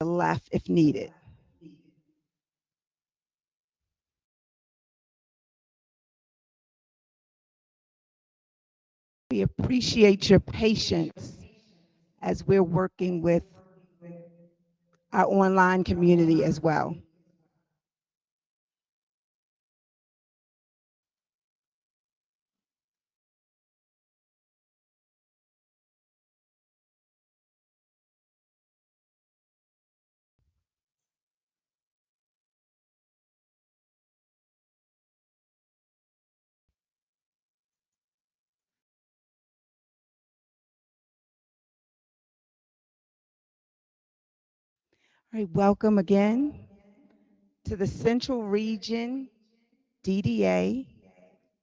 the left if needed. We appreciate your patience as we're working with our online community as well. All right, welcome again to the Central Region DDA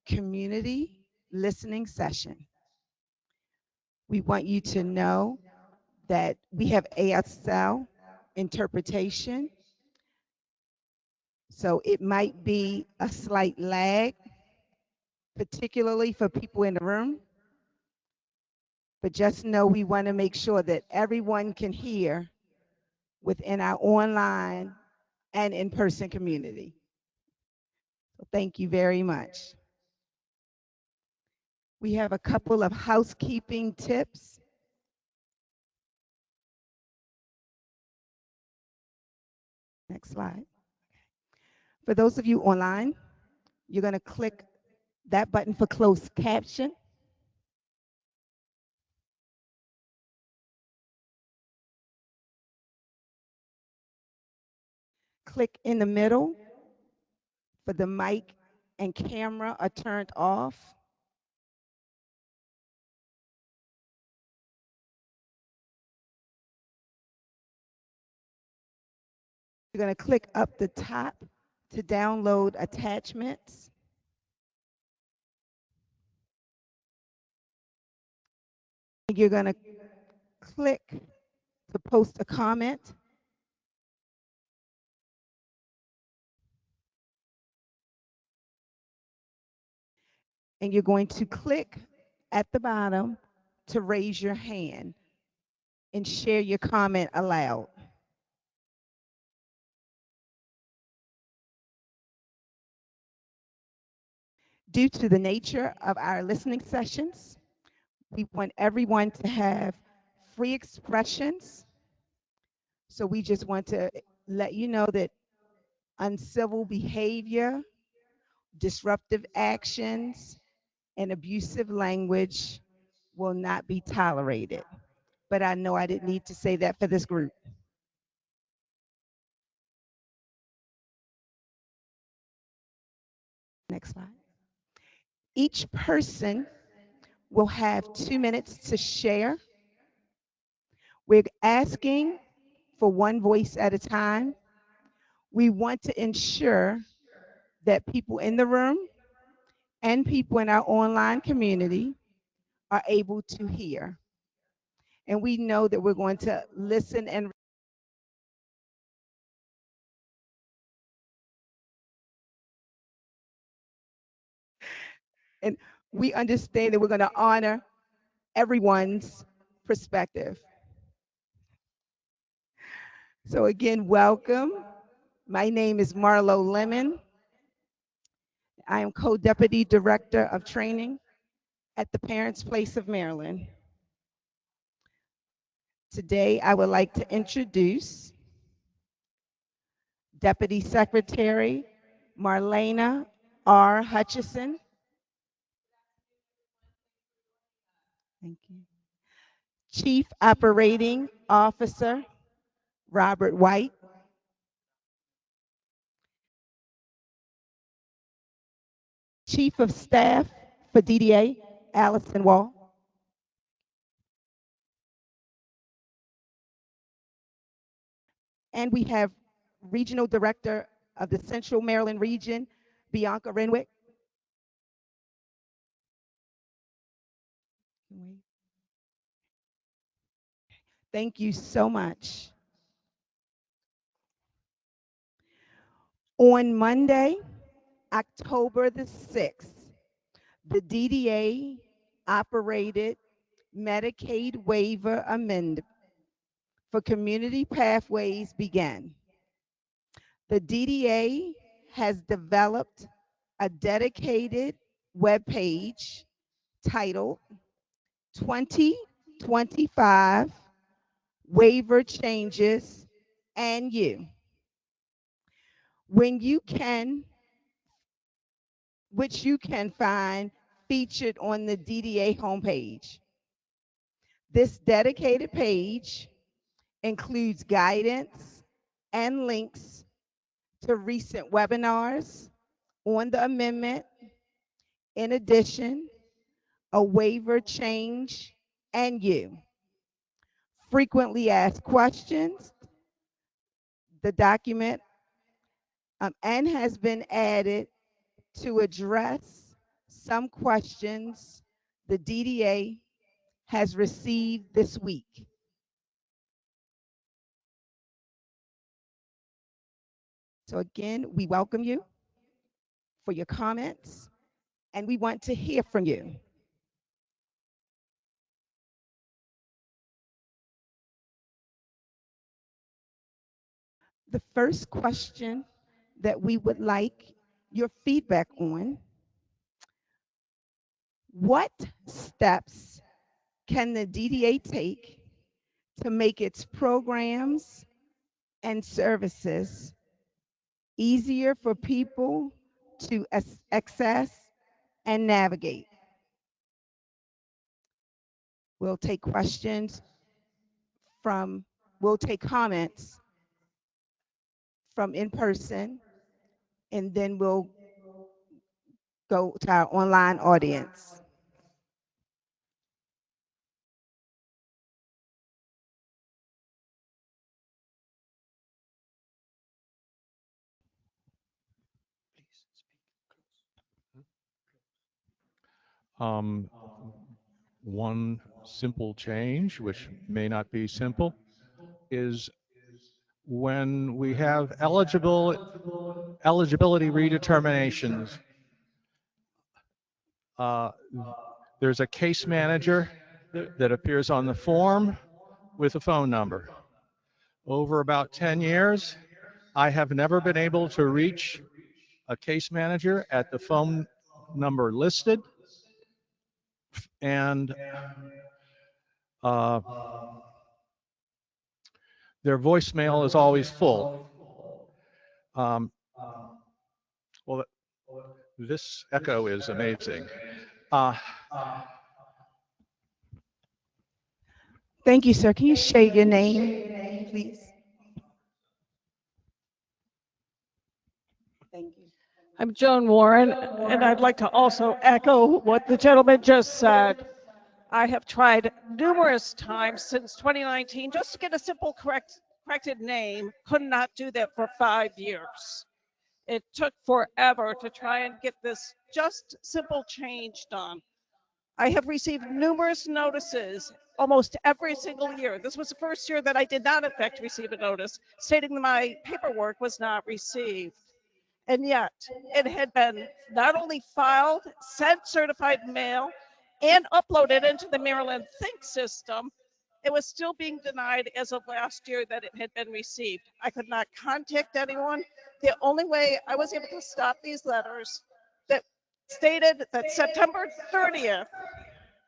Community Listening Session. We want you to know that we have ASL interpretation, so it might be a slight lag, particularly for people in the room, but just know we want to make sure that everyone can hear within our online and in-person community. So thank you very much. We have a couple of housekeeping tips. Next slide. For those of you online, you're going to click that button for closed caption. Click in the middle for the mic and camera are turned off. You're going to click up the top to download attachments. You're going to click to post a comment. And you're going to click at the bottom to raise your hand and share your comment aloud. Due to the nature of our listening sessions, we want everyone to have free expressions. So we just want to let you know that uncivil behavior, disruptive actions, and abusive language will not be tolerated. But I know I didn't need to say that for this group. Next slide. Each person will have 2 minutes to share. We're asking for one voice at a time. We want to ensure that people in the room and people in our online community are able to hear. And we know that we're going to listen and we understand that we're going to honor everyone's perspective. So again, welcome. My name is Marlo Lemon. I am Co-Deputy Director of Training at the Parents Place of Maryland. Today, I would like to introduce Deputy Secretary Marlena R. Hutchison. Thank you. Chief Operating Officer Robert White. Chief of Staff for DDA, Allison Wall. And we have Regional Director of the Central Maryland Region, Bianca Renwick. Thank you so much. On Monday, October the 6th, the DDA operated Medicaid waiver amendment for community pathways begin. The DDA has developed a dedicated web page titled 2025 Waiver Changes and You, when you can, which you can find featured on the DDA homepage. This dedicated page includes guidance and links to recent webinars on the amendment. In addition, a waiver change and you. Frequently asked questions, the document, and has been added to address some questions the DDA has received this week. So again, we welcome you for your comments, and we want to hear from you. The first question that we would like your feedback on: what steps can the DDA take to make its programs and services easier for people to access and navigate? We'll take questions we'll take comments from in person, and then we'll go to our online audience. One simple change, which may not be simple, is when we have eligibility redeterminations, there's a case manager that appears on the form with a phone number. Over about 10 years, I have never been able to reach a case manager at the phone number listed, and their voicemail is always full. Well, this echo is amazing. Thank you, sir. Can you share your name, please? Thank you. I'm Joan Warren, and I'd like to also echo what the gentleman just said. I have tried numerous times since 2019 just to get a simple corrected name. Could not do that for 5 years. It took forever to try and get this just simple change done. I have received numerous notices almost every single year. This was the first year that I did not, in fact, receive a notice stating that my paperwork was not received. And yet, it had been not only filed, sent certified mail, and uploaded into the Maryland Think system, it was still being denied as of last year that it had been received. I could not contact anyone. The only way I was able to stop these letters that stated that September 30th,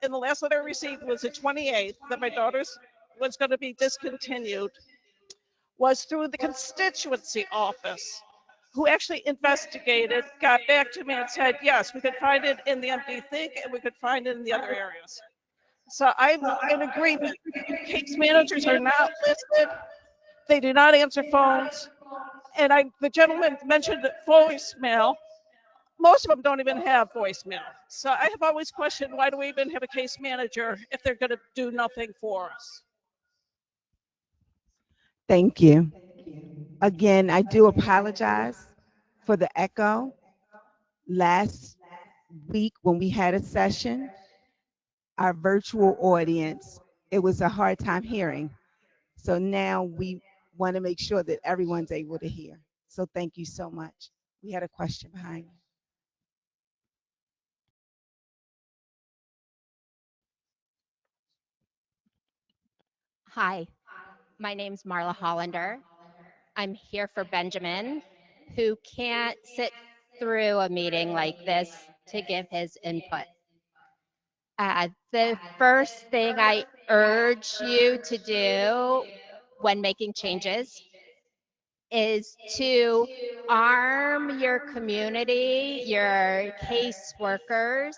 and the last letter I received was the 28th, that my daughter's was going to be discontinued, was through the constituency office, who actually investigated, got back to me and said, yes, we could find it in the MD Think and we could find it in the other areas. So I'm in agreement. Case managers are not listed. They do not answer phones. And the gentleman mentioned voicemail. Most of them don't even have voicemail. So I have always questioned, why do we even have a case manager if they're going to do nothing for us? Thank you. Again, I do apologize for the echo. Last week when we had a session, our virtual audience, it was a hard time hearing. So now we want to make sure that everyone's able to hear. So thank you so much. We had a question behind you. Hi, My name's Marla Hollander. I'm here for Benjamin, who can't sit through a meeting like this to give his input. The first thing I urge you to do when making changes is to arm your community, your caseworkers,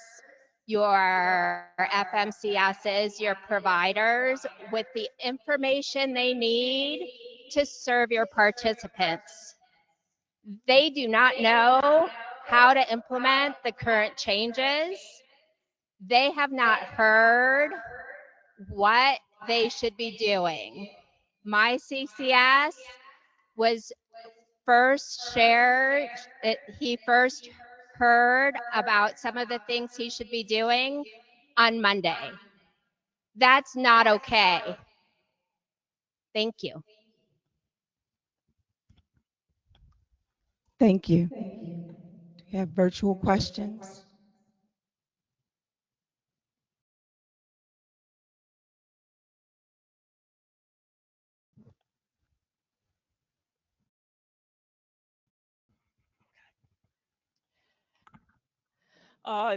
your FMCSs, your providers with the information they need to serve your participants. They do not know how to implement the current changes. They have not heard what they should be doing. My CCS was first shared, he first heard about some of the things he should be doing on Monday. That's not okay. Thank you. Thank you. Do we have virtual questions?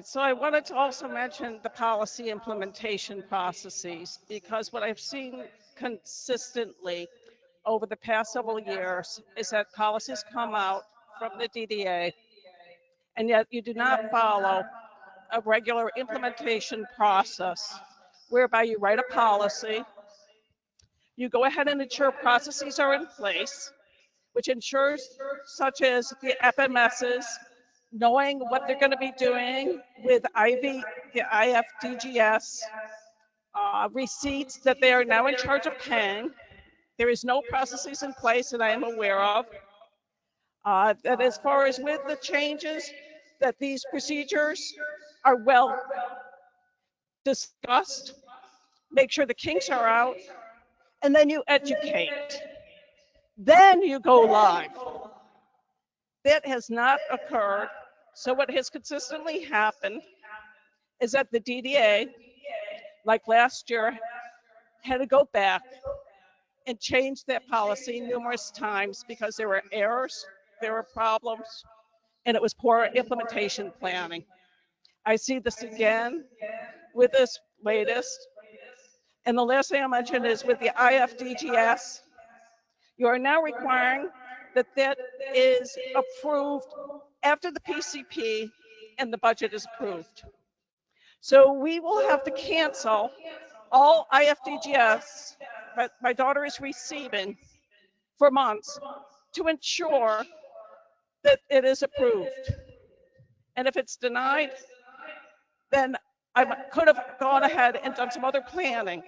So I wanted to also mention the policy implementation processes, because what I've seen consistently over the past several years is that policies come out from the DDA, and yet you do not follow a regular implementation process whereby you write a policy, you go ahead and ensure processes are in place, which ensures such as the FMSs knowing what they're going to be doing with the IFDGS receipts that they are now in charge of paying. There is no processes in place that I am aware of. That as far as with the changes, that these procedures are well discussed, make sure the kinks are out, and then you educate. Then you go live. That has not occurred. So what has consistently happened is that the DDA, like last year, had to go back and change that policy numerous times because there were errors, there were problems, and it was poor implementation planning. I see this again with this latest. And the last thing I mentioned is with the IFDGS, you are now requiring that that is approved after the PCP and the budget is approved. So we will have to cancel all IFDGS that my daughter is receiving for months to ensure that it is approved. And if it's denied, then I could have gone ahead and done some other planning.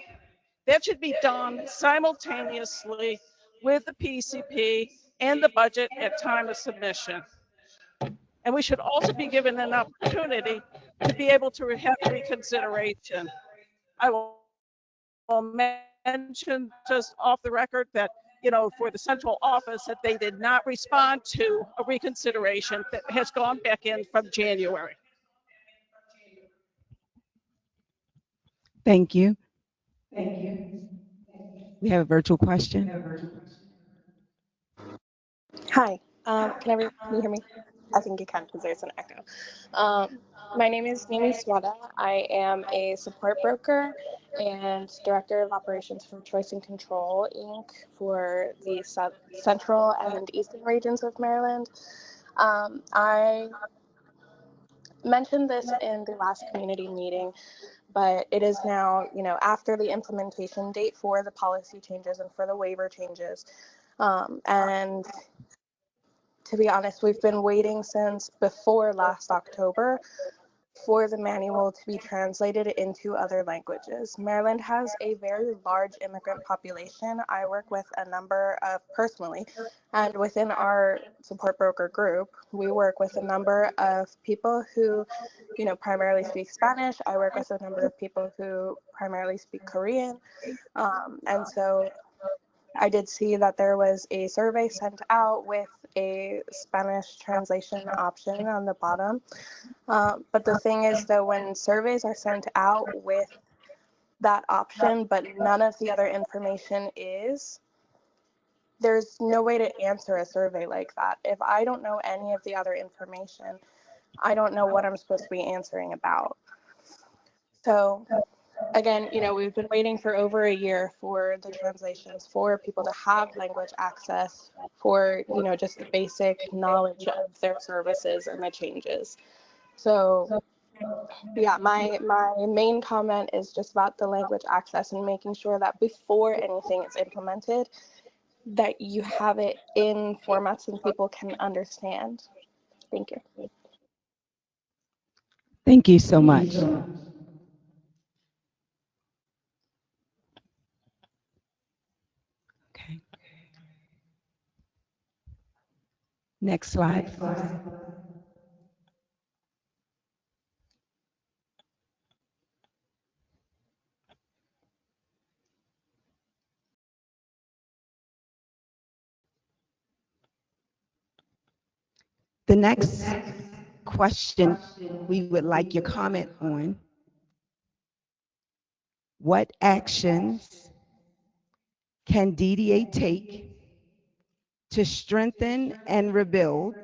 That should be done simultaneously with the PCP and the budget at time of submission. And we should also be given an opportunity to be able to have reconsideration. I will mention just off the record that, for the central office, that they did not respond to a reconsideration that has gone back in from January. Thank you. We have a virtual question. Hi, can you hear me? I think you can because there's an echo. Um, my name is Nimi Swada. I am a support broker and director of operations for Choice and Control Inc. for the central and eastern regions of Maryland. I mentioned this in the last community meeting, but it is now, after the implementation date for the policy changes and for the waiver changes. And to be honest, we've been waiting since before last October for the manual to be translated into other languages. Maryland has a very large immigrant population. I work with a number of, personally, and within our support broker group, we work with a number of people who, primarily speak Spanish. I work with a number of people who primarily speak Korean. And so I did see that there was a survey sent out with a Spanish translation option on the bottom. But the thing is that when surveys are sent out with that option, but none of the other information is, there's no way to answer a survey like that. If I don't know any of the other information, I don't know what I'm supposed to be answering about. So again, we've been waiting for over a year for the translations, for people to have language access, for, just the basic knowledge of their services and the changes. So yeah, my main comment is just about the language access and making sure that before anything is implemented, that you have it in formats and people can understand. Thank you. Thank you so much. Okay. Next slide, please. The next question we would like your comment on: what actions can DDA take to strengthen and rebuild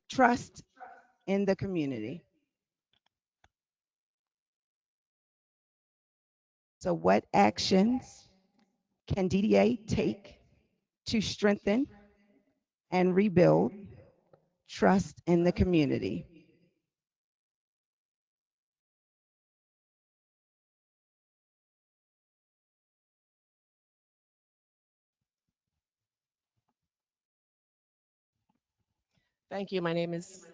trust in the community? So, what actions can DDA take to strengthen and rebuild trust in the community? Thank you. My name is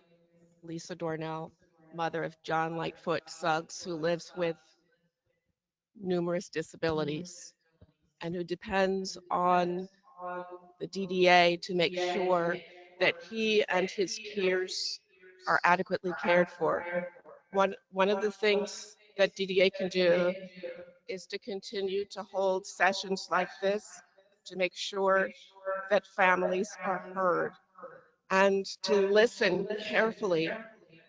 Lisa Dornell, mother of John Lightfoot Suggs, who lives with numerous disabilities and who depends on the DDA to make sure that he and his peers are adequately cared for. One of the things that DDA can do is to continue to hold sessions like this to make sure that families are heard and to listen carefully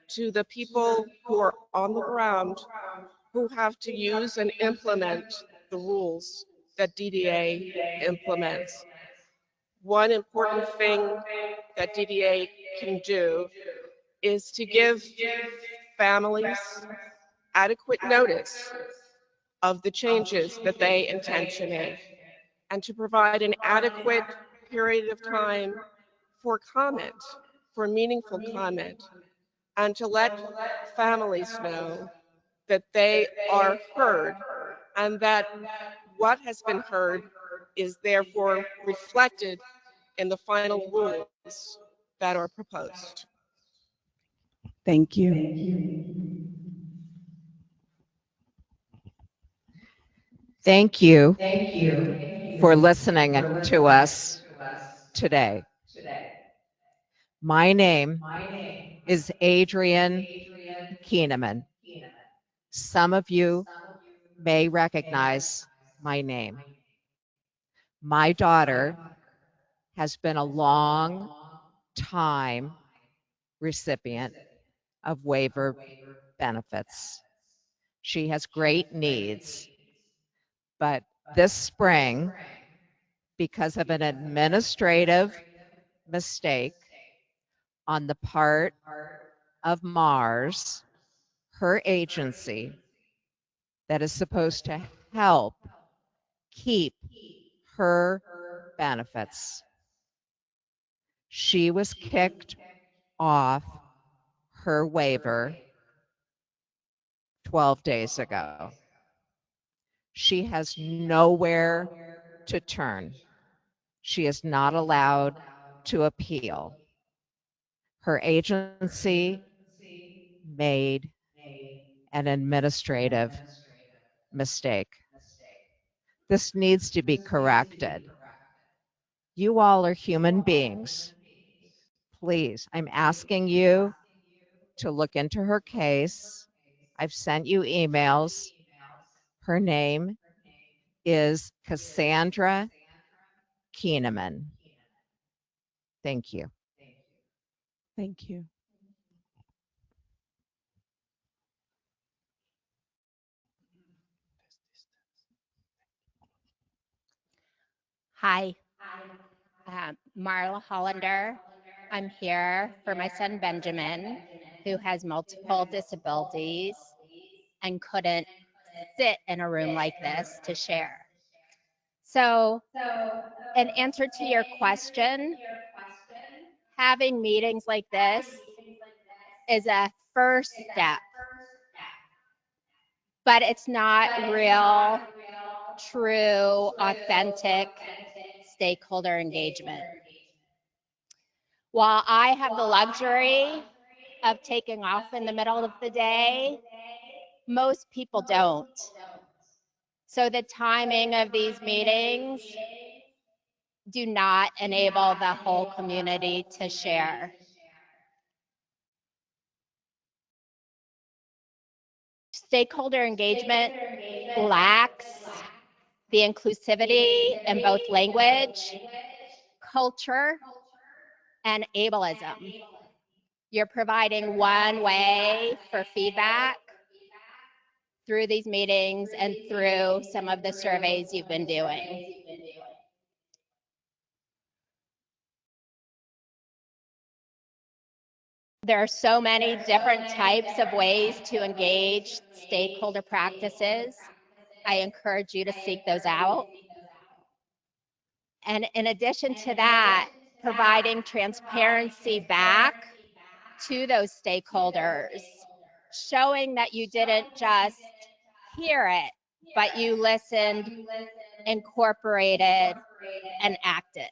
to the people who are on the ground who have to use and implement the rules that DDA implements. One important thing that DDA can do is to give families adequate notice of the changes that they intend to make and to provide an adequate period of time for comment, for meaningful comment, and to let families know that they are heard and that what has been heard is therefore reflected in the final rules that are proposed. Thank you. Thank you for listening to us today. My name is Adrian Keeneman. Some of you may recognize my name. My daughter has been a long time recipient of waiver benefits. She has great needs, but this spring, because of an administrative mistake on the part of Mars, her agency that is supposed to help keep her benefits, she was kicked off her waiver 12 days ago. She has nowhere to turn. She is not allowed to appeal. Her agency made an administrative mistake. This needs to be corrected. You all are human beings. Please, I'm asking you to look into her case. I've sent you emails. Her name is Cassandra Keeneman. Thank you. Thank you. Hi, Marla Hollander. I'm here for my son Benjamin, who has multiple disabilities and couldn't sit in a room like this to share. So, in answer to your question, having meetings like this is a first step, but it's not real, true, authentic stakeholder engagement. While I have the luxury of taking off in the middle of the day, most people don't. So the timing of these meetings do not enable the whole community to share. Stakeholder engagement lacks the inclusivity in both language, culture, and ableism. You're providing one way for feedback through these meetings and through some of the surveys you've been doing. There are so many different types of ways to engage stakeholder practices. I encourage you to seek those out. And in addition to that, providing transparency back to those stakeholders, showing that you didn't just hear it, but you listened, incorporated, and acted,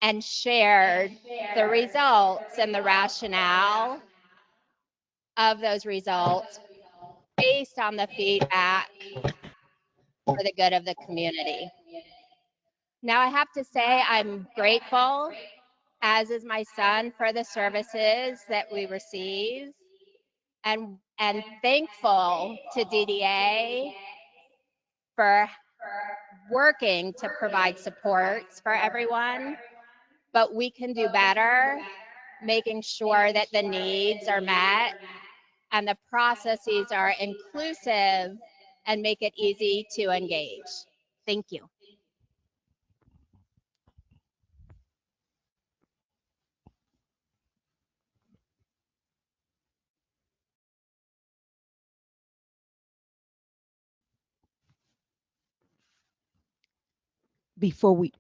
and shared the results and the rationale of those results based on the feedback for the good of the community. Now, I have to say I'm grateful, as is my son, for the services that we receive, and thankful to DDA for working to provide supports for everyone, but we can do better making sure that the needs are met and the processes are inclusive and make it easy to engage. Thank you. Before we,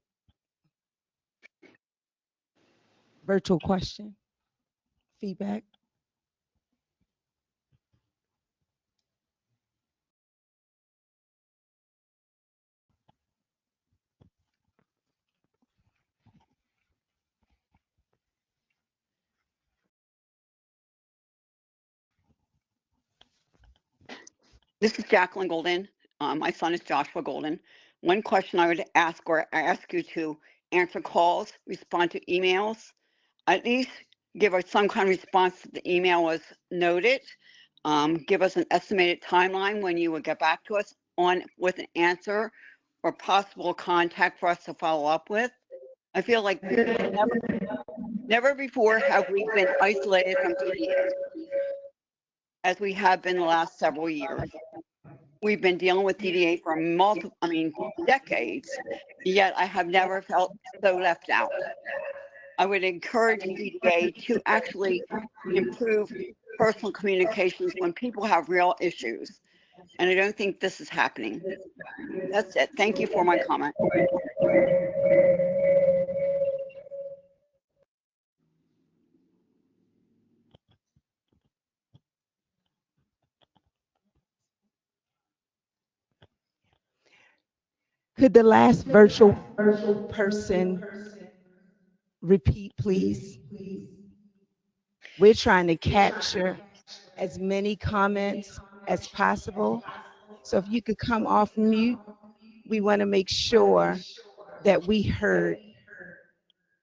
virtual question, feedback. This is Jacqueline Golden. My son is Joshua Golden. One question I would ask, or I ask you to answer calls, respond to emails, at least give us some kind of response that the email was noted. Give us an estimated timeline when you would get back to us on with an answer or possible contact for us to follow up with. I feel like never before have we been isolated from DDA as we have been the last several years. We've been dealing with DDA for decades, yet I have never felt so left out. I would encourage DDA to actually improve personal communications when people have real issues, and I don't think this is happening. That's it. Thank you for my comment. Could the last virtual person repeat, please? We're trying to capture as many comments as possible. So if you could come off mute, we want to make sure that we heard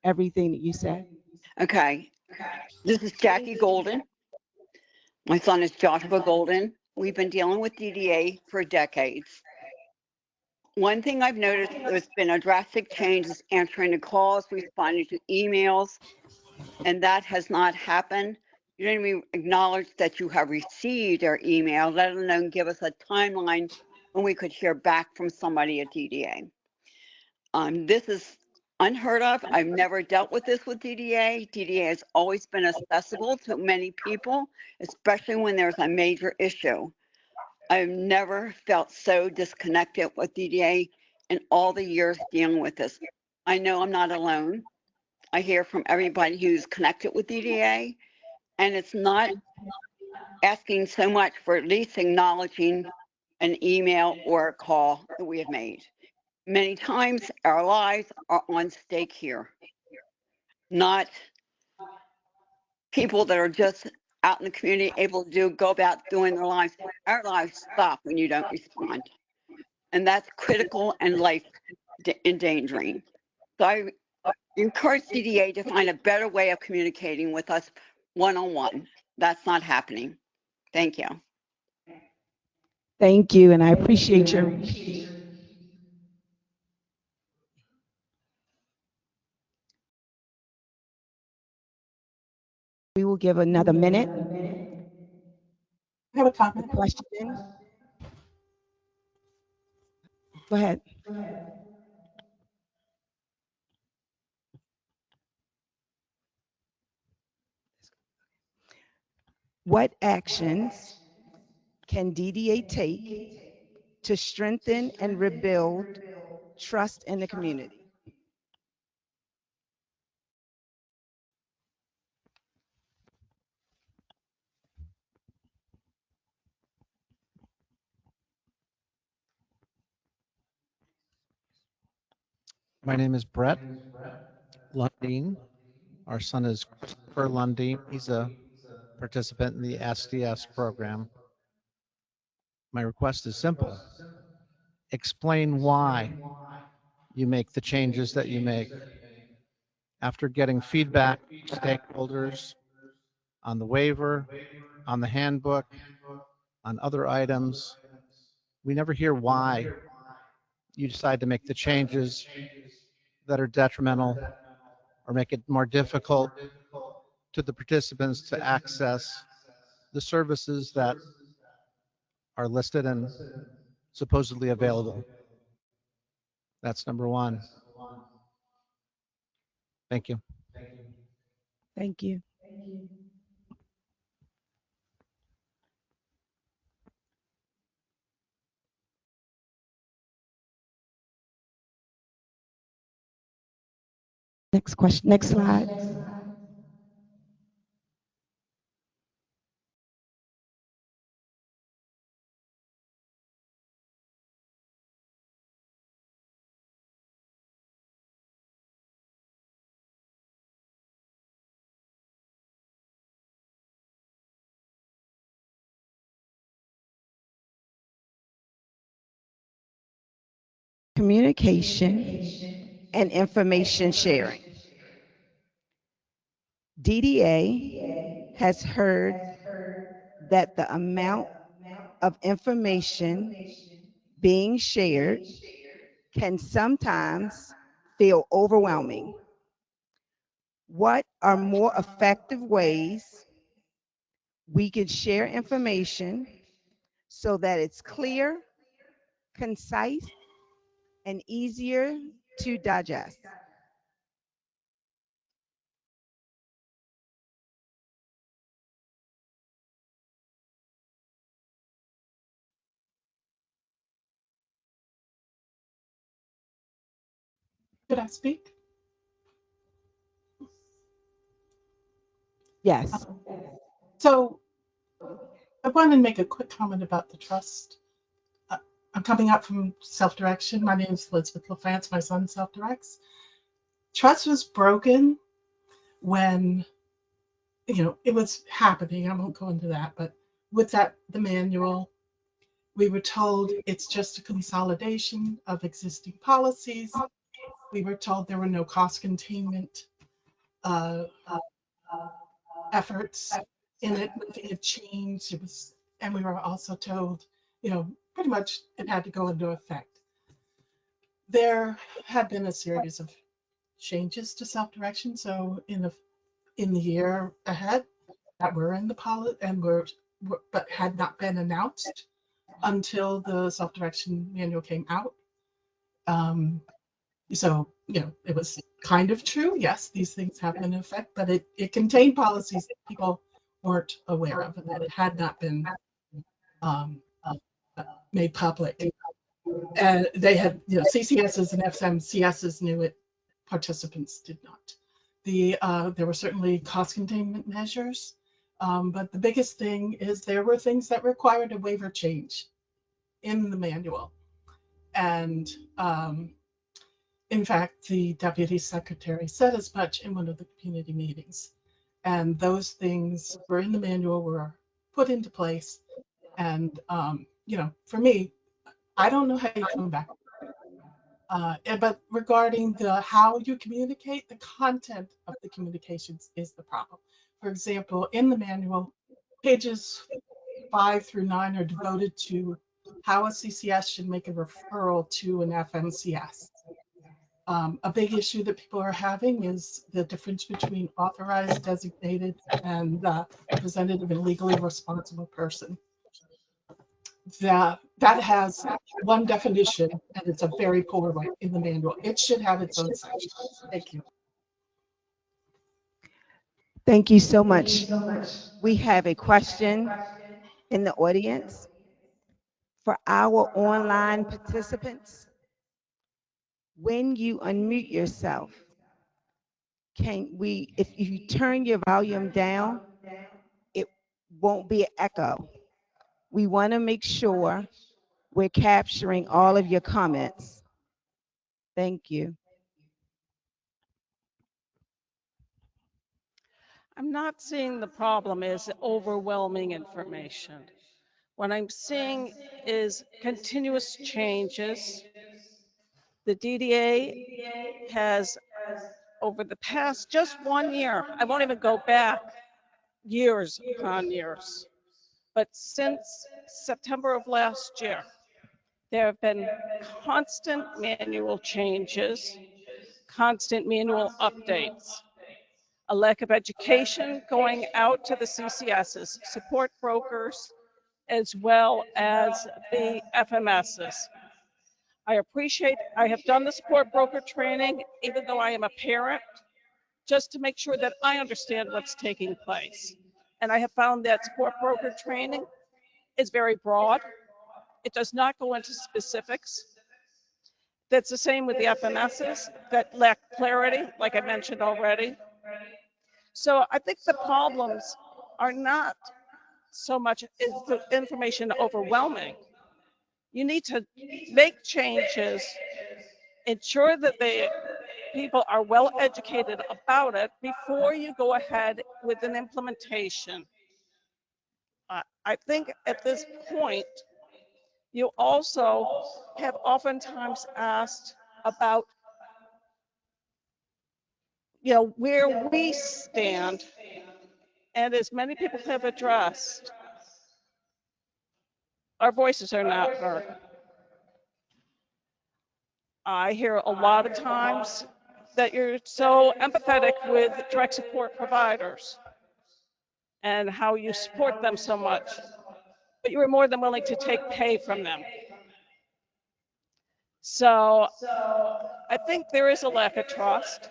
everything that you said. Okay. This is Jackie Golden. My son is Joshua Golden. We've been dealing with DDA for decades. One thing I've noticed, there's been a drastic change is answering the calls, responding to emails, and that has not happened. You didn't even acknowledge that you have received our email, let alone give us a timeline when we could hear back from somebody at DDA. This is unheard of. I've never dealt with this with DDA. DDA has always been accessible to many people, especially when there's a major issue. I've never felt so disconnected with DDA in all the years dealing with this. I know I'm not alone. I hear from everybody who's connected with DDA, and it's not asking so much for at least acknowledging an email or a call that we have made. Many times our lives are on stake here, not people that are just out in the community able to go about doing their lives. Our lives stop when you don't respond. And that's critical and life endangering. So I encourage CDA to find a better way of communicating with us one-on-one. That's not happening. Thank you. Thank you, and I appreciate your. We will give another minute. I have a The comment. question. Go ahead. What actions can DDA take to strengthen and rebuild trust in the community? My name is Brett Lundeen. Our son is Christopher Lundeen. He's a participant in the SDS program. My request is simple. Explain why you make the changes that you make. After getting feedback, stakeholders on the waiver, on the handbook, on other items, we never hear why you decide to make the changes that are detrimental or make it more difficult to the participants to access the services that are listed and supposedly available. That's number one. Thank you. Thank you. Next question, next slide. Communication and information sharing. DDA has heard that the amount of information being shared can sometimes feel overwhelming. What are more effective ways we can share information so that it's clear, concise, and easier to digest? Could I speak? Yes. So I want to make a quick comment about the trust. I'm coming out from self-direction. My name is Elizabeth LaFrance. My son self-directs. Trust was broken when, it was happening. I won't go into that, but with the manual, we were told it's just a consolidation of existing policies. We were told there were no cost containment uh, efforts in it. Nothing had changed. And we were also told, pretty much it had to go into effect. There had been a series of changes to self-direction. So in the year ahead that were in the policy and were but had not been announced until the self-direction manual came out. So it was kind of true. Yes, these things have been in effect, but it contained policies that people weren't aware of and that it had not been um, made public. And they had, CCSs and FMCSs knew it, participants did not. There were certainly cost containment measures, but the biggest thing is there were things that required a waiver change in the manual. And in fact, the deputy secretary said as much in one of the community meetings. And those things were in the manual, were put into place. And, for me, I don't know how you come back. But regarding the how you communicate, the content of the communications is the problem. For example, in the manual, pages 5 through 9 are devoted to how a CCS should make a referral to an FMCS. A big issue that people are having is the difference between authorized, designated, and representative and legally responsible person. That has one definition, and it's a very poor one in the manual. It should have its own section. Thank you. Thank you so much. We have a question in the audience for our online participants. When you unmute yourself, if you turn your volume down, it won't be an echo. We want to make sure we're capturing all of your comments. Thank you. I'm not seeing the problem as overwhelming information. What I'm seeing is continuous changes. The DDA has, over the past just 1 year, I won't even go back years upon years, but since September of last year, there have been constant manual changes, constant manual updates, a lack of education going out to the CCSs, support brokers, as well as the FMSs. I have done the support broker training, even though I am a parent, just to make sure that I understand what's taking place. And I have found that support broker training is very broad. It does not go into specifics. That's the same with the FMSs that lack clarity, like I mentioned already. So I think the problems are not so much is the information overwhelming. You need to make changes, ensure that the people are well educated about it before you go ahead with an implementation. I think at this point, you also have oftentimes asked about where we stand, and as many people have addressed, our voices are not heard. I hear a lot of times that you're so empathetic with direct support providers and how you support them so much, but you are more than willing to take pay from them. So I think there is a lack of trust.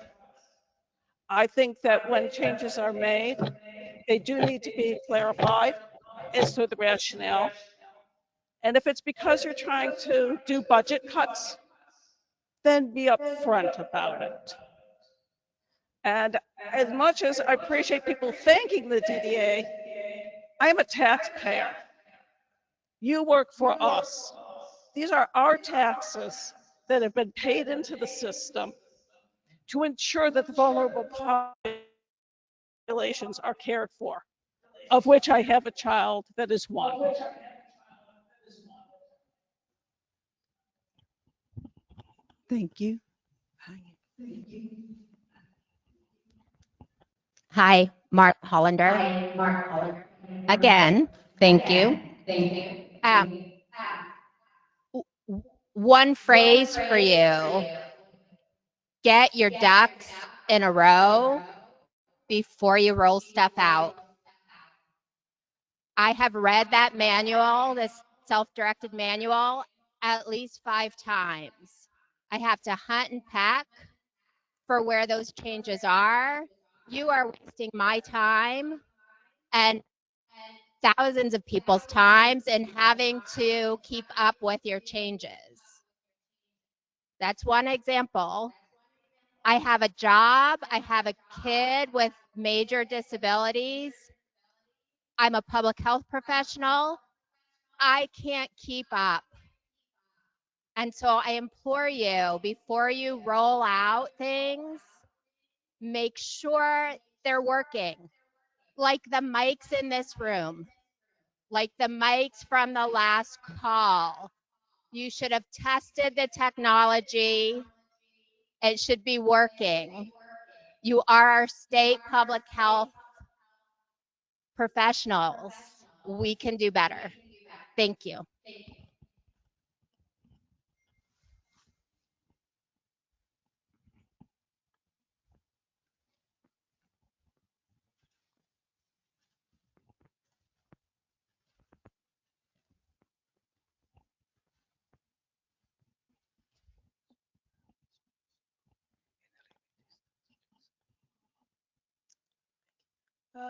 I think that when changes are made, they do need to be clarified as to the rationale. And if it's because you're trying to do budget cuts, then be upfront about it. And as much as I appreciate people thanking the DDA, I am a taxpayer. You work for us. These are our taxes that have been paid into the system to ensure that the vulnerable populations are cared for, of which I have a child that is one. Thank you. Hi, Mark Hollander. Again, thank you. One phrase for you: get your ducks in a row before you roll stuff out. I have read that manual, this self-directed manual, at least 5 times. I have to hunt and peck for where those changes are, you are wasting my time and thousands of people's times and having to keep up with your changes. That's one example. I have a job, I have a kid with major disabilities. I'm a public health professional. I can't keep up. And so I implore you, before you roll out things, make sure they're working. Like the mics in this room, like the mics from the last call. You should have tested the technology. It should be working. You are our state public health professionals. We can do better. Thank you.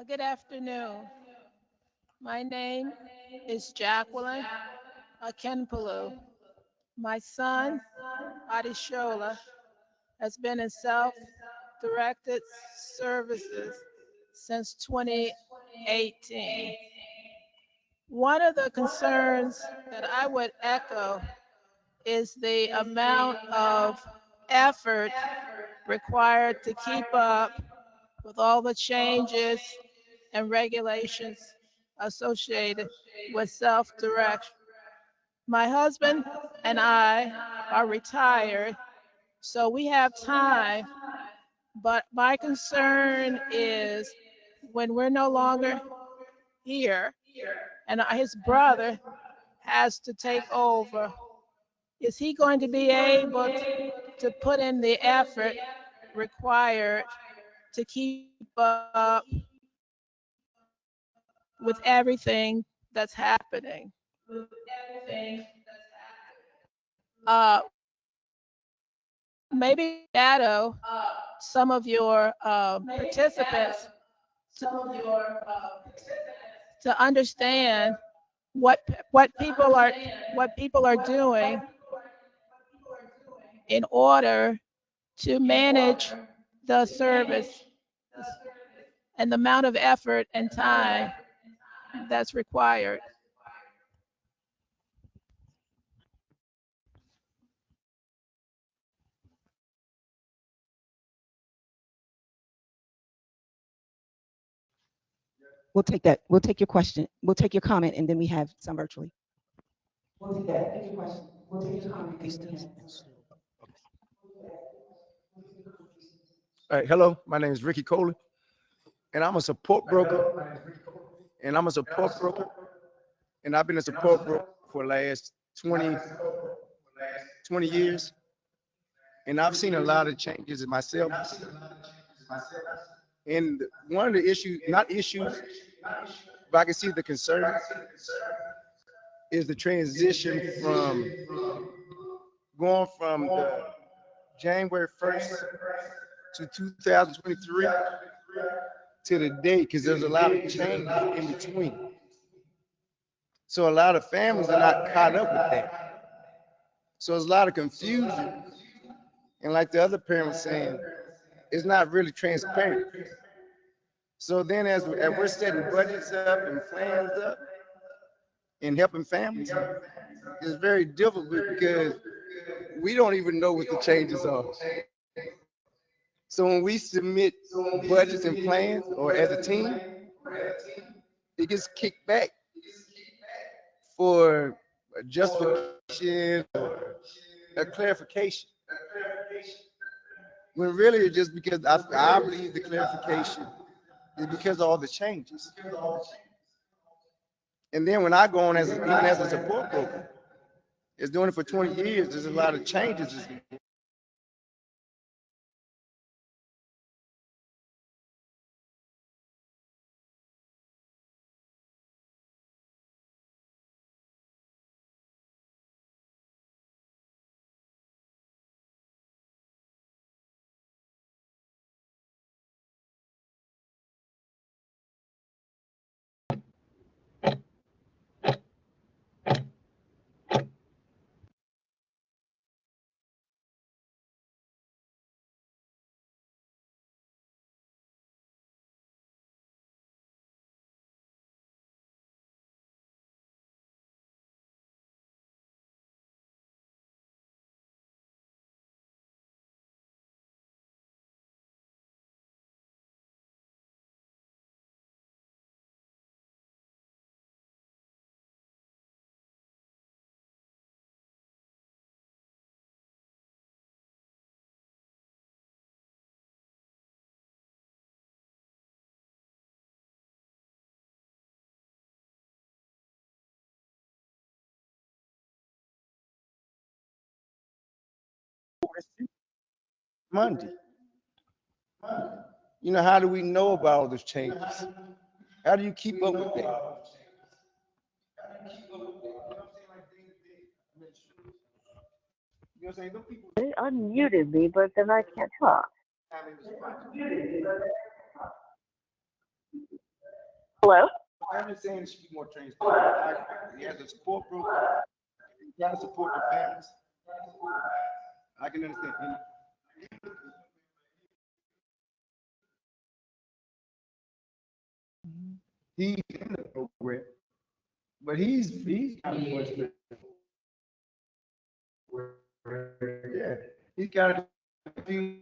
Good afternoon. My name is Jacqueline Akinpulu. My son, Adishola, has been in self-directed services since 2018. One of the concerns that I would echo is the amount of effort required to keep up with all the changes and regulations associated with self-direction. My husband and I are retired, so we have time, but my concern is when we're no longer here and his brother has to take over, is he going to be able to put in the effort required to keep up with everything that's happening? Maybe shadow some of your participants to understand what what people are what people are doing in order to manage the service and the amount of effort and time that's required. We'll take that. We'll take your question. We'll take your comment, and then we have some virtually. All right, hello, my name is Ricky Coley, and I'm a support broker, and I'm a support broker, and I've been a support broker for the last 20 years, and I've seen a lot of changes in myself. And one of the issues, not issues, but I can see the concern is the transition from going from the January 1st to 2023 to the date, because there's a lot of change in between. So a lot of families are not caught up with that. So there's a lot of confusion. And like the other parent was saying, it's not really transparent. So then as we're setting budgets up and plans up and helping families, it's very difficult because we don't even know what the changes are. So when we submit budgets and plans or as a team, it gets kicked back for a justification or a clarification. When really it's just because I believe the clarification is because of all the changes. And then when I go on as even as a support broker, is doing it for 20 years, there's a lot of changes. Monday. You know, how do we know about all those changes? How do you keep up with that? You know what I'm saying? Them people They unmuted me, but then I can't talk. have in the spot. Hello? I'm just saying there should be more transparency. He has a support group. He's trying to support the families. I can understand. He's in the program, but he's got a voice. Yeah, he's got a few.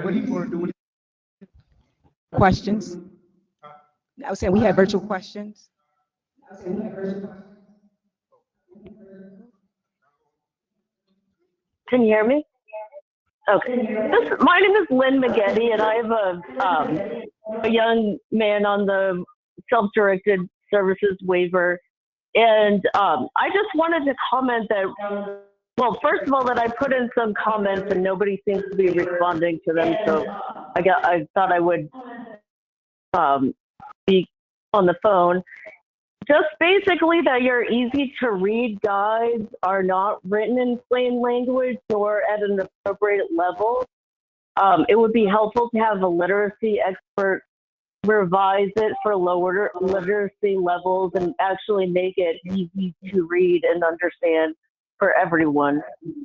What he's going to do? Questions? I was saying we had virtual questions. Can you hear me? Okay. My name is Lynn McGetty, and I have a young man on the self-directed services waiver. And I just wanted to comment that, well, first of all, that I put in some comments and nobody seems to be responding to them. So I thought I would be on the phone. Just basically that your easy to read guides are not written in plain language nor at an appropriate level. It would be helpful to have a literacy expert revise it for lower literacy levels and actually make it easy to read and understand for everyone.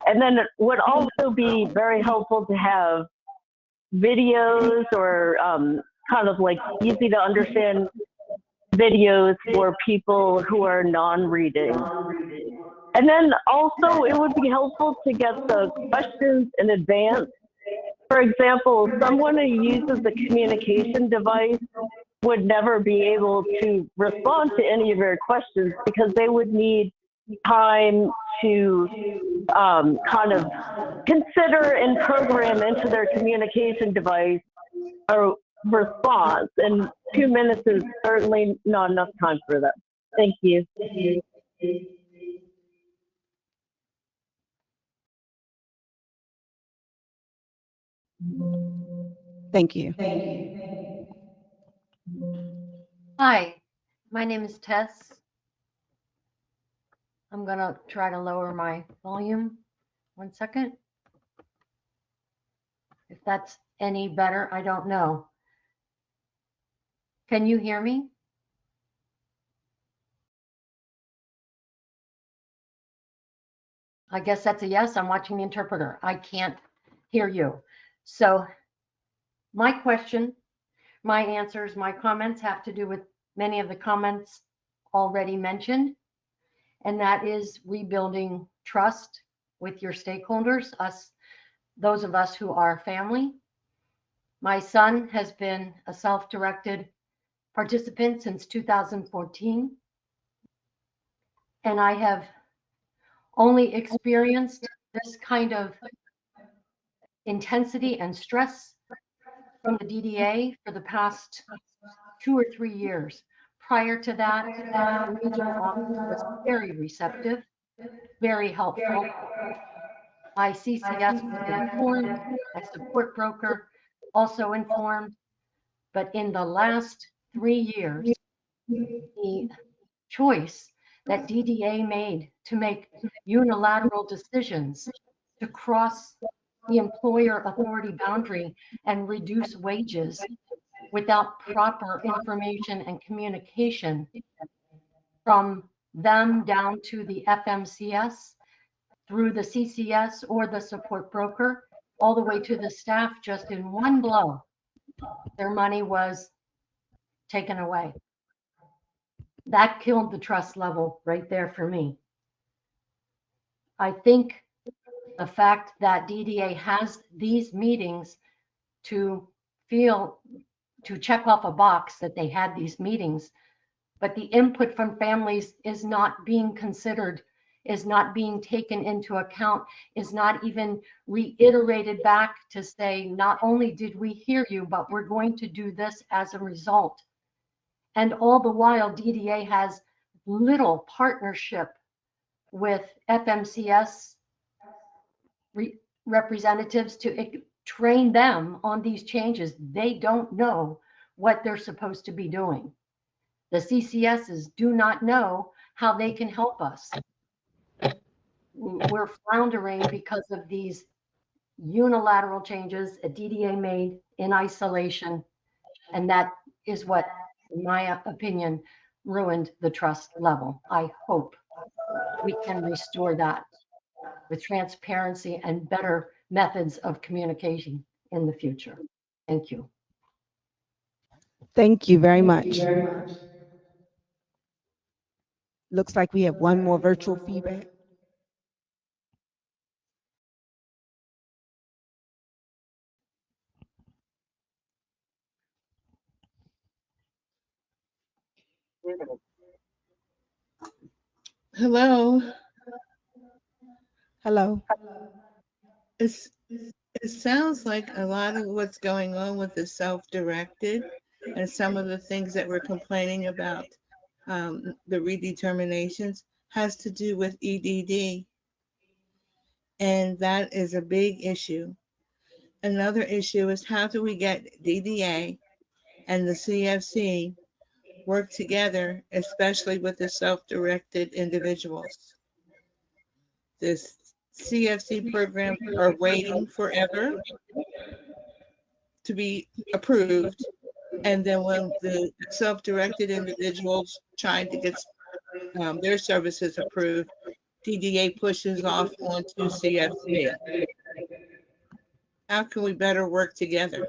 And then it would also be very helpful to have videos or kind of like easy to understand videos for people who are non-reading. And then also it would be helpful to get the questions in advance. For example, someone who uses a communication device would never be able to respond to any of your questions because they would need time to kind of consider and program into their communication device a response. And 2 minutes is certainly not enough time for that. Thank you. Thank you. Hi, my name is Tess. I'm going to try to lower my volume. 1 second. If that's any better, I don't know. Can you hear me? I guess that's a yes. I'm watching the interpreter. I can't hear you. So my question, my answers, my comments have to do with many of the comments already mentioned, and that is rebuilding trust with your stakeholders, those of us who are family. My son has been a self-directed participant since 2014, and I have only experienced this kind of intensity and stress from the DDA for the past 2 or 3 years. Prior to that, the regional office was very receptive, very helpful. My CCS was informed, my support broker also informed, but in the last 3 years, the choice that DDA made to make unilateral decisions to cross the employer authority boundary and reduce wages without proper information and communication from them down to the FMCS, through the CCS or the support broker, all the way to the staff, just in one blow, their money was taken away. That killed the trust level right there for me. I think the fact that DDA has these meetings to check off a box that they had these meetings, but the input from families is not being considered, is not being taken into account, is not even reiterated back to say, not only did we hear you, but we're going to do this as a result. And all the while, DDA has little partnership with FMCS representatives to train them on these changes. They don't know what they're supposed to be doing. The CCSs do not know how they can help us. We're floundering because of these unilateral changes a DDA made in isolation. And that is what, in my opinion, ruined the trust level. I hope we can restore that with transparency and better methods of communication in the future. Thank you. Thank you very much. Looks like we have one more virtual feedback. Hello. Hello. It's, it sounds like a lot of what's going on with the self-directed and some of the things that we're complaining about, the redeterminations, has to do with EDD. And that is a big issue. Another issue is how do we get DDA and the CFC work together, especially with the self-directed individuals? This CFC programs are waiting forever to be approved. And then when the self-directed individuals trying to get their services approved, DDA pushes off onto CFC. How can we better work together?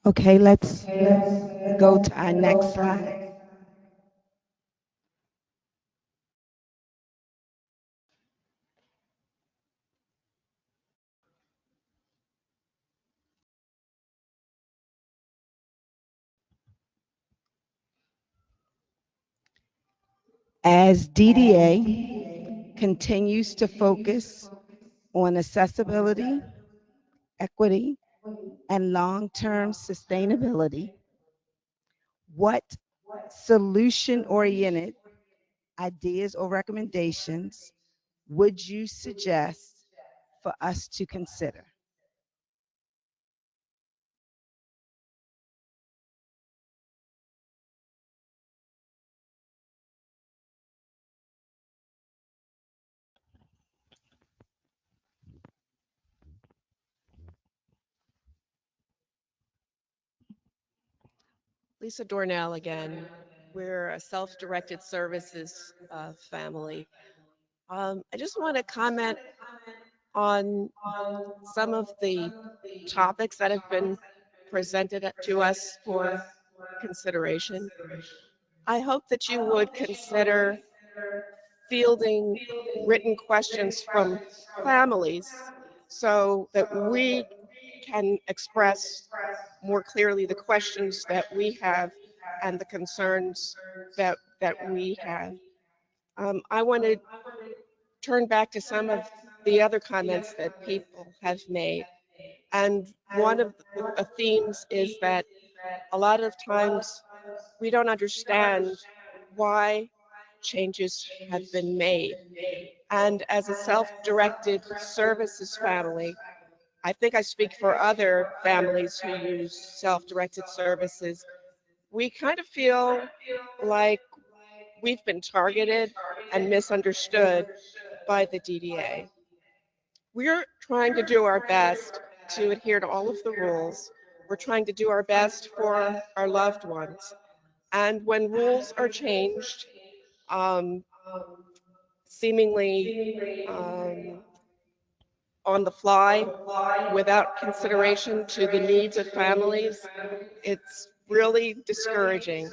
Okay, let's go to our next slide. As DDA continues to focus on accessibility, equity, and long-term sustainability, what solution-oriented ideas or recommendations would you suggest for us to consider? Lisa Dornell again. We're a self-directed services family. I just want to comment on some of the topics that have been presented to us for consideration. I hope that you would consider fielding written questions from families so that we can express more clearly the questions that we have and the concerns that we have. I want to turn back to some of the other comments that people have made. And one of the themes is that a lot of times we don't understand why changes have been made. And as a self-directed services family, I think I speak for other families who use self-directed services, we kind of feel like we've been targeted and misunderstood by the DDA. We're trying to do our best to adhere to all of the rules. We're trying to do our best for our loved ones. And when rules are changed, seemingly on the fly without consideration to the needs of families, it's really discouraging.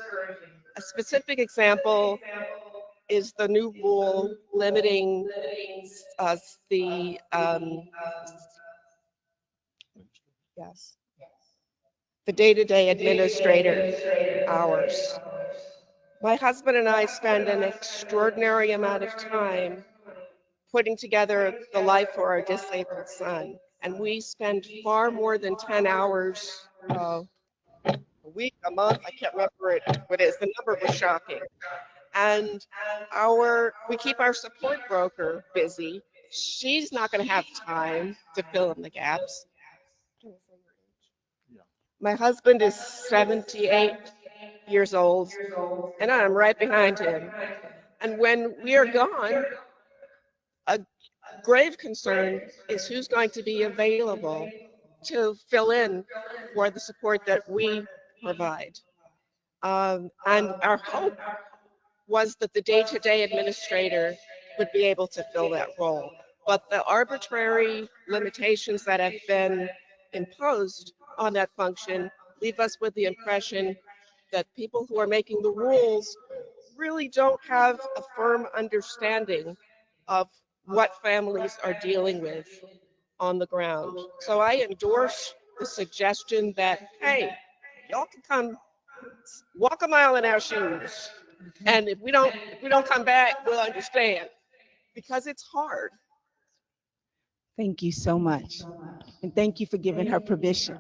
A specific example is the new rule limiting the yes, the day-to-day administrator hours. My husband and I spend an extraordinary amount of time putting together the life for our disabled son, and we spend far more than 10 hours a week, a month. I can't remember what it is. The number was shocking. And we keep our support broker busy. She's not going to have time to fill in the gaps. My husband is 78 years old, and I'm right behind him. And when we are gone, a grave concern is who's going to be available to fill in for the support that we provide. And our hope was that the day-to-day administrator would be able to fill that role. But the arbitrary limitations that have been imposed on that function leave us with the impression that people who are making the rules really don't have a firm understanding of what families are dealing with on the ground. So I endorse the suggestion that, hey, y'all can come walk a mile in our shoes. And if we don't come back, we'll understand because it's hard. Thank you so much. And thank you for giving her permission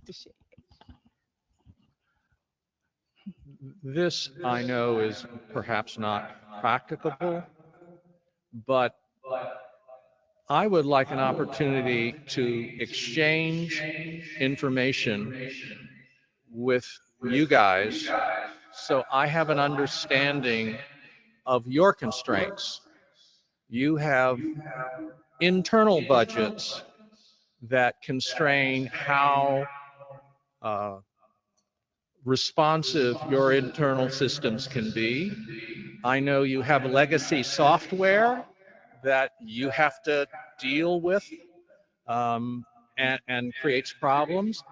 to share. This, I know, is perhaps not practicable, but I would like an opportunity to exchange information with you guys so I have an understanding of your constraints. You have internal budgets that constrain how responsive your internal systems can be. I know you have legacy software that you have to deal with and creates problems.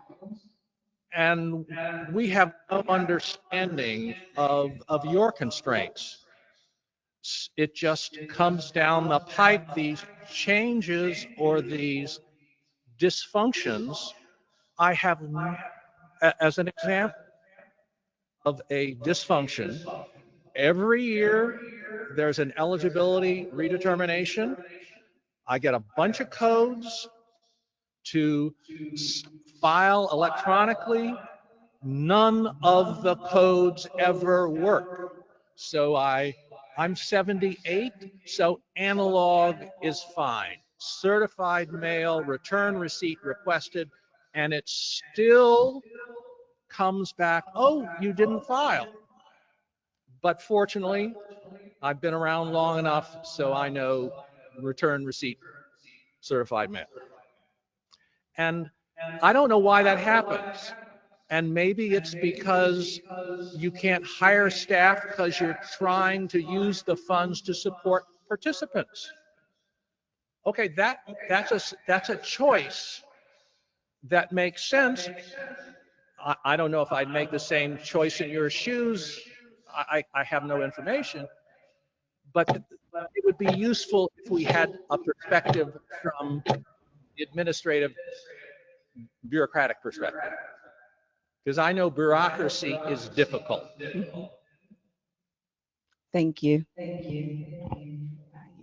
And we have no understanding of your constraints. It just comes down the pipe, these changes or these dysfunctions. I have, as an example of a dysfunction, every year there's an eligibility redetermination. I get a bunch of codes to file electronically. None of the codes ever work. So I'm 78, so analog is fine. Certified mail, return receipt requested, and it still comes back, oh, you didn't file. But fortunately, I've been around long enough so I know return receipt, certified mail. And I don't know why that happens. And maybe it's because you can't hire staff because you're trying to use the funds to support participants. Okay, that's a choice that makes sense. I don't know if I'd make the same choice in your shoes. I have no information, but it would be useful if we had a perspective from the administrative bureaucratic perspective. Because I know bureaucracy is difficult. Thank you. And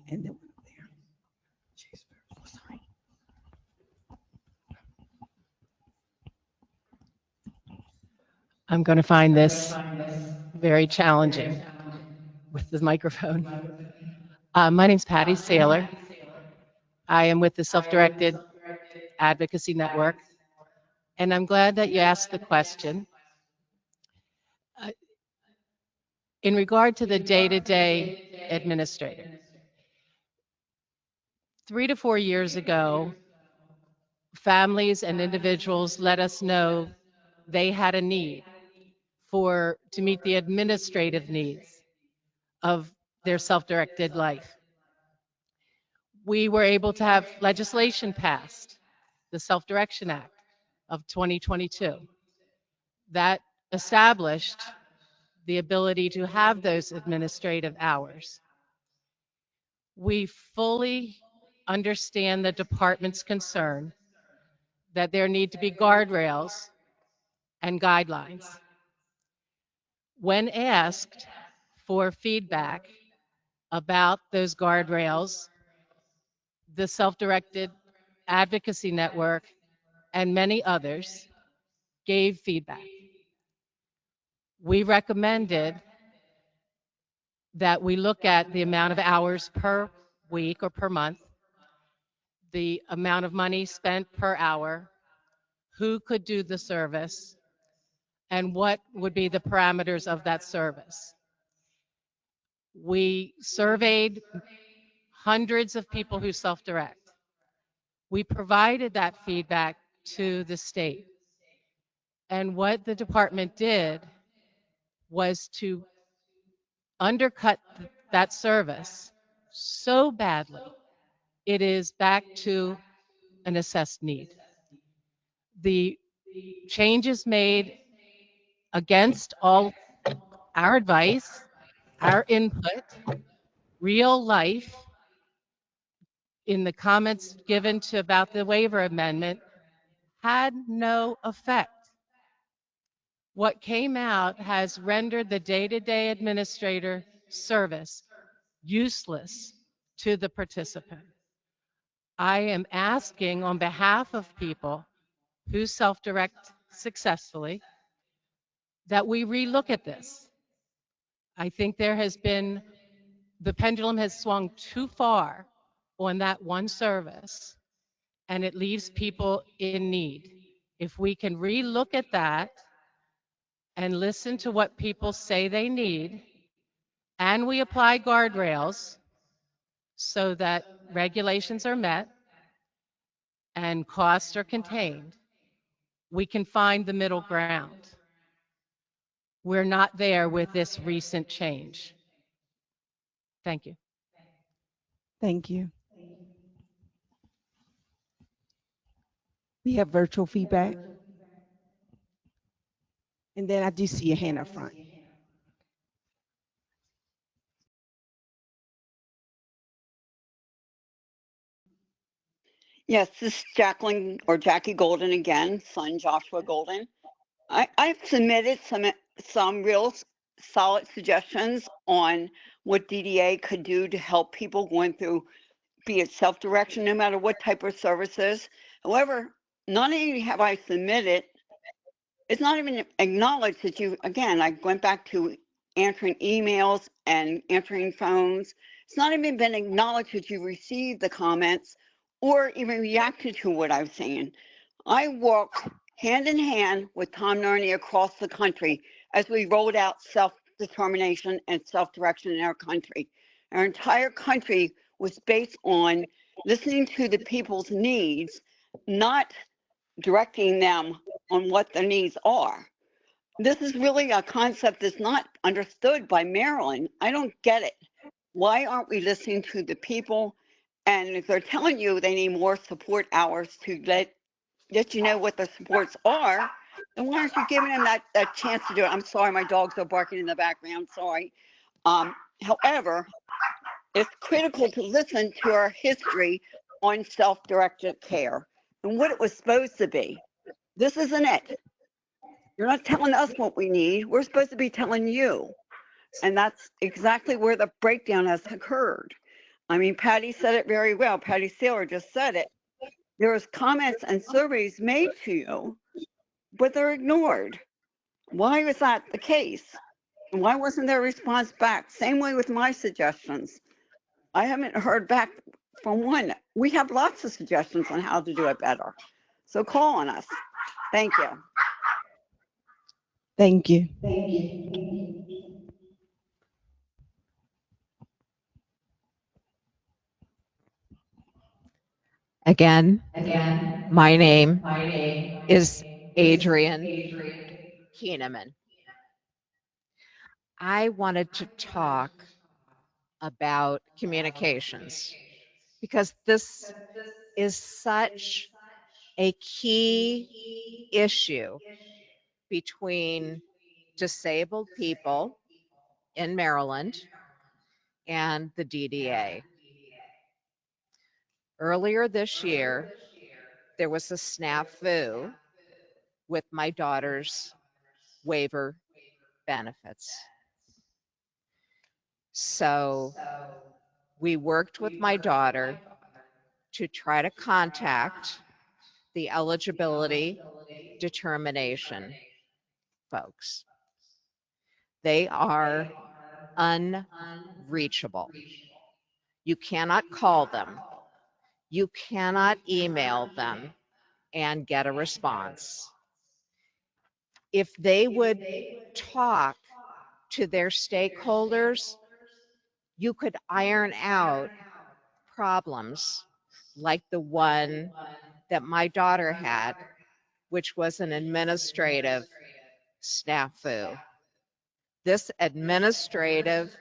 then there. Oh, sorry. I'm going to find this very challenging with the microphone. My name's Patty Saylor. I am with the Self-Directed Advocacy Network, and I'm glad that you asked the question. In regard to the day-to-day administrator, 3 to 4 years ago, families and individuals let us know they had a need to meet the administrative needs of their self-directed life. We were able to have legislation passed, the Self-Direction Act of 2022, that established the ability to have those administrative hours. We fully understand the department's concern that there need to be guardrails and guidelines. When asked for feedback about those guardrails, the Self-Directed Advocacy Network and many others gave feedback. We recommended that we look at the amount of hours per week or per month, the amount of money spent per hour, who could do the service, and what would be the parameters of that service. We surveyed hundreds of people who self-direct. We provided that feedback to the state. And what the department did was to undercut that service so badly, it is back to an assessed need. The changes made against all our advice, our input, real life, in the comments given to about the waiver amendment, had no effect. What came out has rendered the day-to-day administrator service useless to the participant. I am asking on behalf of people who self-direct successfully that we relook at this. I think there has been, the pendulum has swung too far on that one service, and it leaves people in need. If we can relook at that and listen to what people say they need, and we apply guardrails so that regulations are met and costs are contained, we can find the middle ground. We're not there with this recent change. Thank you. Thank you. We have virtual feedback. And then I do see your hand up front. Yes, this is Jacqueline or Jackie Golden again, son Joshua Golden. I've submitted some real solid suggestions on what DDA could do to help people going through, be it self-direction, no matter what type of services. However, not only have I submitted, it's not even acknowledged that you, again, I went back to answering emails and answering phones. It's not even been acknowledged that you received the comments or even reacted to what I've saying. I walked hand in hand with Tom Nerney across the country as we rolled out self-determination and self-direction in our country. Our entire country was based on listening to the people's needs, not directing them on what their needs are. This is really a concept that's not understood by Maryland. I don't get it. Why aren't we listening to the people? And if they're telling you they need more support hours to let you know what the supports are, then why aren't you giving them that chance to do it? I'm sorry, my dogs are barking in the background, sorry. However, it's critical to listen to our history on self-directed care and what it was supposed to be. This isn't it. You're not telling us what we need. We're supposed to be telling you. And that's exactly where the breakdown has occurred. I mean, Patty said it very well. Patty Saylor just said it. There was comments and surveys made to you, but they're ignored. Why was that the case? And why wasn't there a response back? Same way with my suggestions. I haven't heard back from one. We have lots of suggestions on how to do it better. So call on us. Thank you. Thank you. Again, my name is Adrian Keeneman. I wanted to talk about communications because this is such a key issue between disabled people in Maryland and the DDA. Earlier this year, there was a snafu with my daughter's waiver benefits. So we worked with my daughter to try to contact the eligibility determination folks. They are unreachable. You cannot call them. You cannot email them and get a response. If they would talk to their stakeholders, you could iron out problems like the one that my daughter had, which was an administrative snafu. This administrative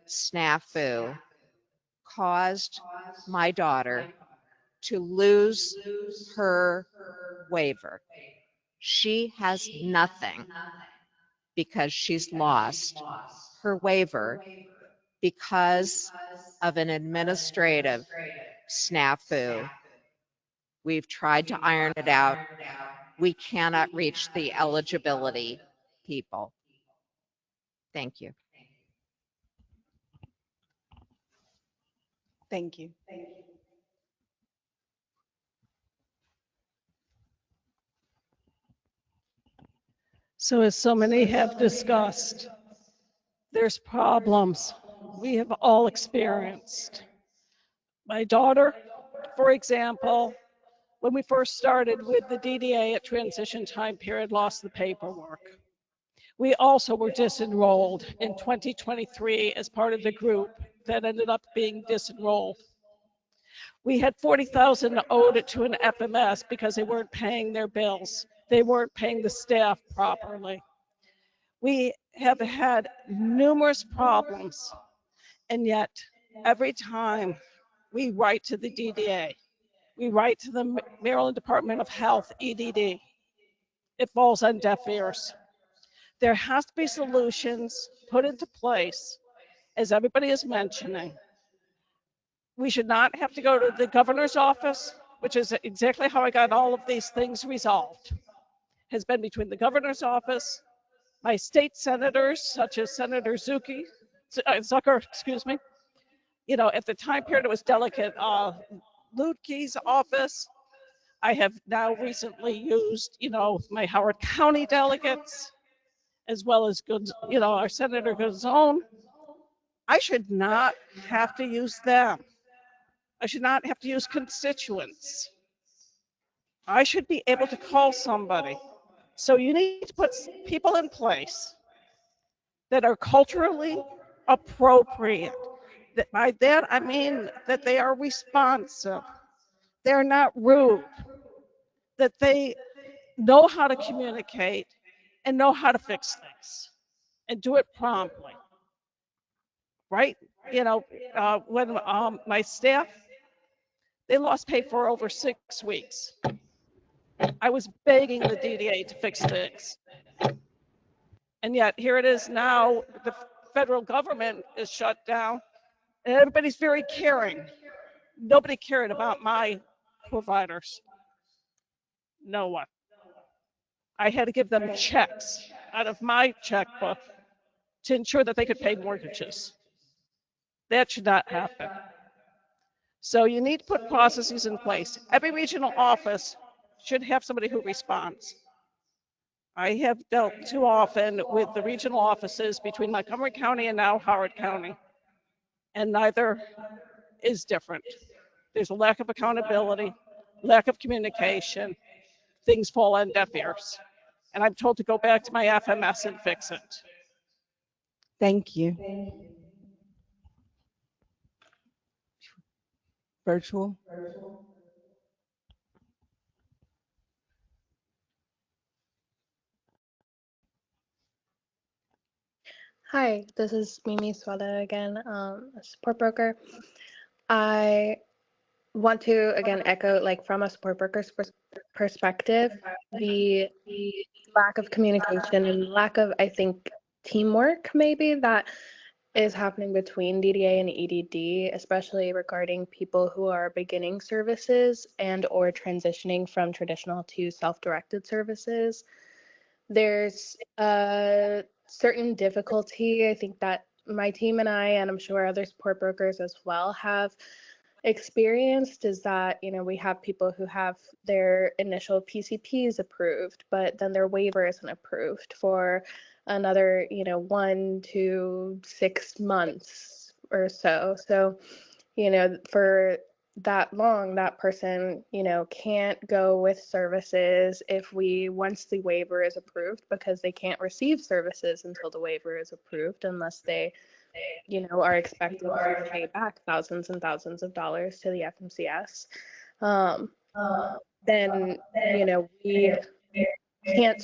snafu caused my daughter to lose her waiver. She has nothing because she's lost her waiver because of an administrative snafu. We've tried to iron it out. We cannot reach the eligibility people. Thank you. Thank you. So as so many have discussed, there's problems we have all experienced. My daughter, for example, when we first started with the DDA at transition time period, lost the paperwork. We also were disenrolled in 2023 as part of the group that ended up being disenrolled. We had 40,000 owed it to an FMS because they weren't paying their bills. They weren't paying the staff properly. We have had numerous problems, and yet every time we write to the DDA, we write to the Maryland Department of Health, EDD, it falls on deaf ears. There has to be solutions put into place, as everybody is mentioning. We should not have to go to the governor's office, which is exactly how I got all of these things resolved. Has been between the governor's office, my state senators, such as Senator Zucker, excuse me. You know, at the time period, it was Delegate Lutke's office. I have now recently used, you know, my Howard County delegates, as well as good, you know, our Senator Gazone. I should not have to use them. I should not have to use constituents. I should be able to call somebody. So you need to put people in place that are culturally appropriate. That by that I mean that they are responsive. They're not rude. That they know how to communicate and know how to fix things and do it promptly. Right? You know, when my staff, they lost pay for over 6 weeks. I was begging the DDA to fix things. And yet here it is now, the federal government is shut down and everybody's very caring. Nobody cared about my providers. No one. I had to give them checks out of my checkbook to ensure that they could pay mortgages. That should not happen. So you need to put processes in place. Every regional office should have somebody who responds. I have dealt too often with the regional offices between Montgomery County and now Howard County, and neither is different. There's a lack of accountability, lack of communication, things fall on deaf ears. And I'm told to go back to my FMS and fix it. Thank you. Virtual. Hi, this is Mimi Swada again, a support broker. I want to again echo, like from a support worker's perspective, the lack of communication and lack of, I think, teamwork maybe that is happening between DDA and EDD, especially regarding people who are beginning services and or transitioning from traditional to self-directed services. There's a certain difficulty, I think, that my team and I, and I'm sure other support brokers as well, have experienced, is that, you know, we have people who have their initial PCPs approved, but then their waiver isn't approved for another, you know, 1 to 6 months or so. So, you know, for that long, that person, you know, can't go with services if once the waiver is approved, because they can't receive services until the waiver is approved unless they, you know, are expected to pay back thousands and thousands of dollars to the FMCS. Then, you know, we can't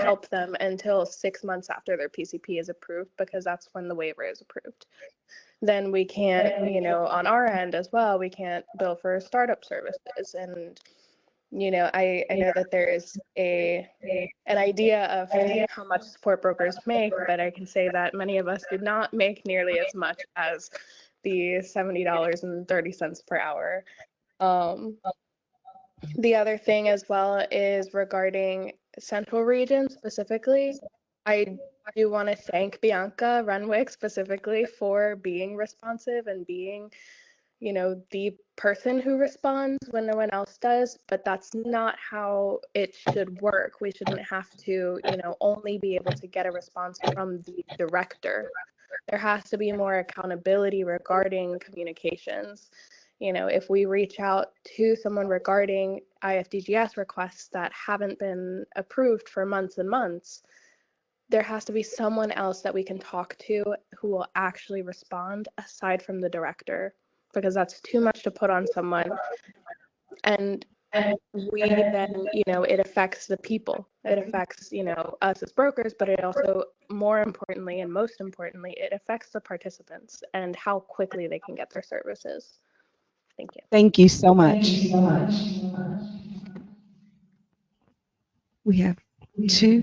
help them until 6 months after their PCP is approved, because that's when the waiver is approved. Then we can't, you know, on our end as well, we can't bill for startup services. And, you know, I know that there is an idea of how much support brokers make, but I can say that many of us do not make nearly as much as the $70.30 per hour. The other thing as well is regarding Central Region specifically. I do want to thank Bianca Renwick specifically for being responsive and being, you know, the person who responds when no one else does, but that's not how it should work. We shouldn't have to, you know, only be able to get a response from the director. There has to be more accountability regarding communications. You know, if we reach out to someone regarding IFDGS requests that haven't been approved for months and months, there has to be someone else that we can talk to who will actually respond aside from the director, because that's too much to put on someone. And we then, you know, it affects the people. It affects, you know, us as brokers, but it also, more importantly and most importantly, it affects the participants and how quickly they can get their services. Thank you. Thank you so much. We have two.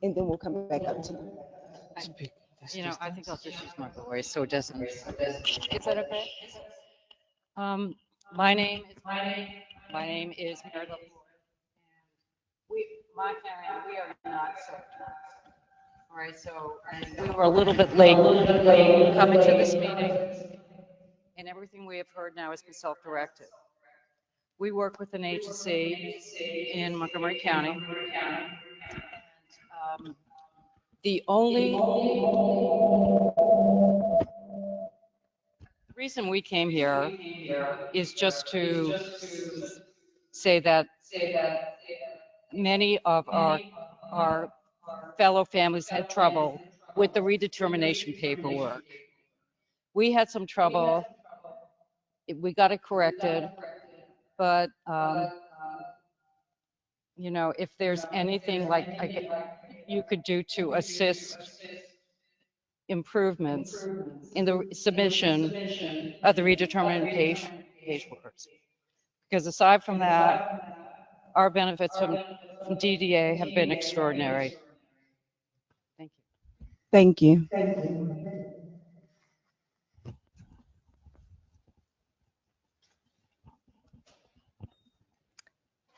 And then we'll come back up to you. You know, I think I'll just use my voice so it doesn't. Is that okay? Um, my name is Mary Lou. My family, we are not so. All right, so we were a little bit late coming to this meeting, and everything we have heard now has been self-directed. We work with an agency in Montgomery County. The only reason we came here is just to say that many of our fellow families had trouble with the redetermination paperwork. We had some trouble. We got it corrected, but you know, if there's anything like you could do to assist improvements in the submission of the redetermined page workers. Because aside from that, our benefits from DDA have been extraordinary. Thank you. Thank you.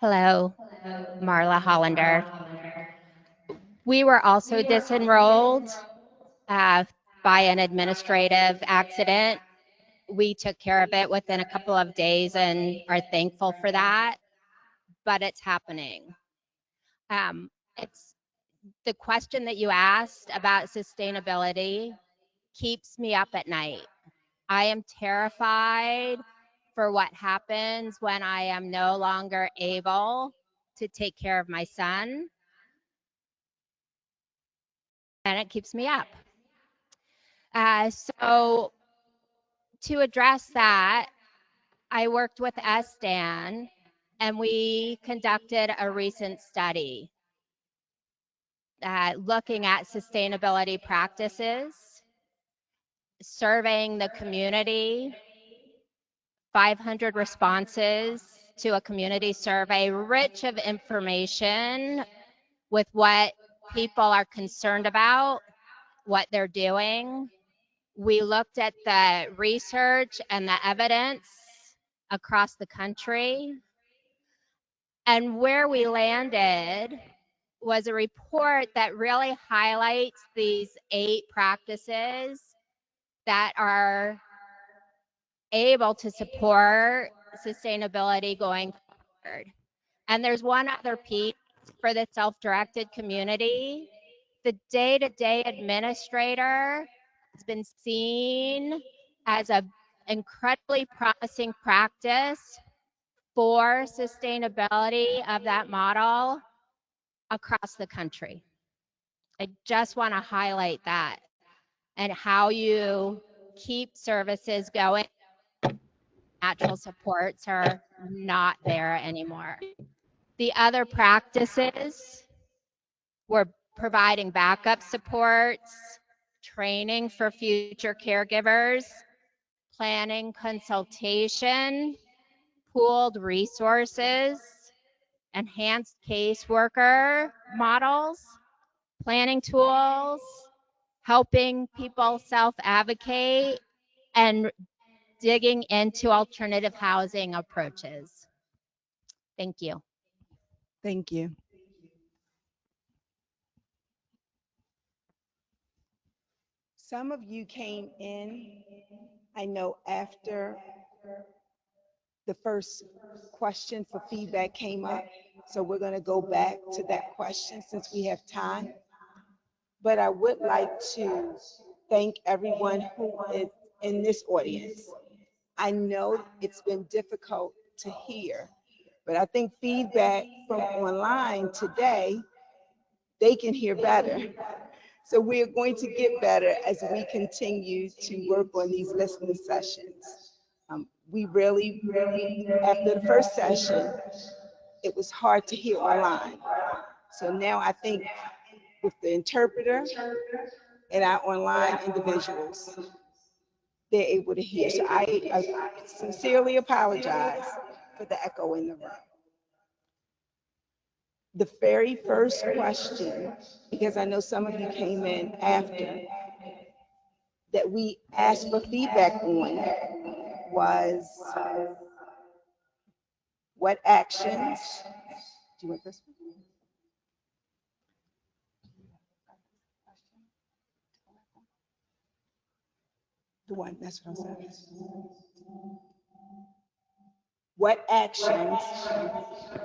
Hello, Marla Hollander. We were also disenrolled by an administrative accident. We took care of it within a couple of days and are thankful for that, but it's happening. It's the question that you asked about sustainability keeps me up at night. I am terrified for what happens when I am no longer able to take care of my son, and it keeps me up. So to address that, I worked with SDAN and we conducted a recent study. looking at sustainability practices, surveying the community, 500 responses to a community survey, rich of information with what people are concerned about, what they're doing. We looked at the research and the evidence across the country. And where we landed was a report that really highlights these 8 practices that are able to support sustainability going forward. And there's one other piece for the self-directed community. The day-to-day administrator has been seen as an incredibly promising practice for sustainability of that model across the country. I just want to highlight that and how you keep services going. Natural supports are not there anymore. The other practices were providing backup supports, training for future caregivers, planning consultation, pooled resources, enhanced caseworker models, planning tools, helping people self-advocate, and digging into alternative housing approaches. Thank you. Thank you. Some of you came in, I know, after the first question for feedback came up. So we're going to go back to that question since we have time. But I would like to thank everyone who is in this audience. I know it's been difficult to hear, but I think feedback from online today, they can hear better. So we're going to get better as we continue to work on these listening sessions. We really, after the first session, it was hard to hear online. So now I think with the interpreter and our online individuals, they're able to hear. So I sincerely apologize for the echo in the room. The very first question, because I know some of you came in after, that we asked for feedback on was what actions, do you want this one? The one, that's what I'm saying. What actions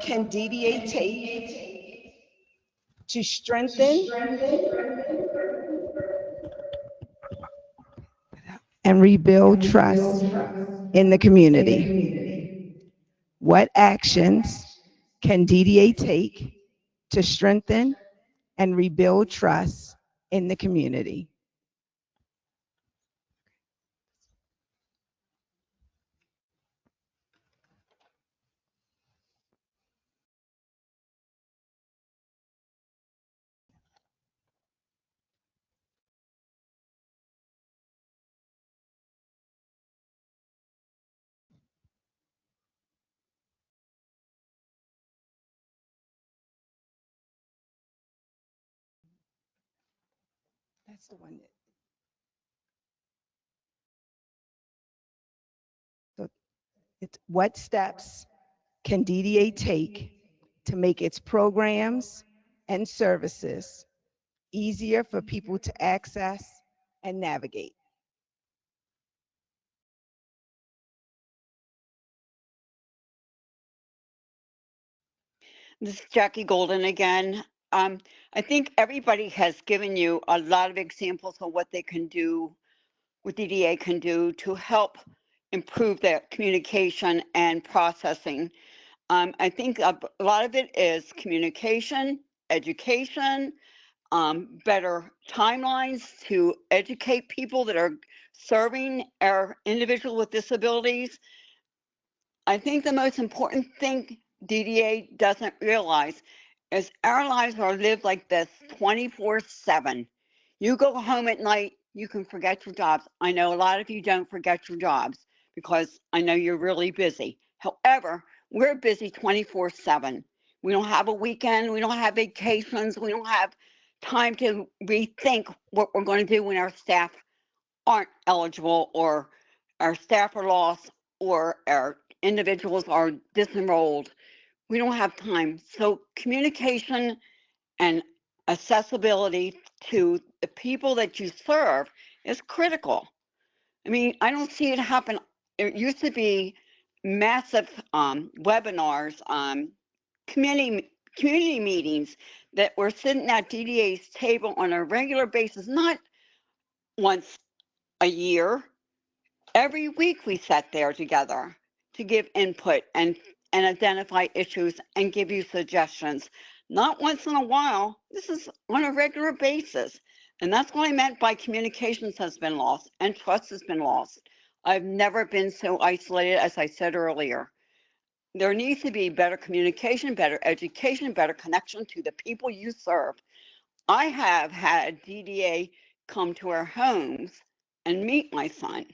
can DDA take to strengthen and rebuild trust in the community? What actions can DDA take to strengthen and rebuild trust in the community? That's the one that. So it's what steps can DDA take to make its programs and services easier for people to access and navigate? This is Jackie Golden again. I think everybody has given you a lot of examples of what they can do, what DDA can do to help improve their communication and processing. I think a lot of it is communication, education, better timelines to educate people that are serving our individuals with disabilities. I think the most important thing DDA doesn't realize is our lives are lived like this 24/7. You go home at night, you can forget your jobs. I know a lot of you don't forget your jobs because I know you're really busy. However, we're busy 24/7. We don't have a weekend, we don't have vacations, we don't have time to rethink what we're going to do when our staff aren't eligible or our staff are lost or our individuals are disenrolled. We don't have time. So communication and accessibility to the people that you serve is critical. I mean, I don't see it happen. It used to be massive webinars, community meetings that were sitting at DDA's table on a regular basis, not once a year. Every week we sat there together to give input and identify issues and give you suggestions. Not once in a while. This is on a regular basis. And that's what I meant by communications has been lost and trust has been lost. I've never been so isolated as I said earlier. There needs to be better communication, better education, better connection to the people you serve. I have had DDA come to our homes and meet my son.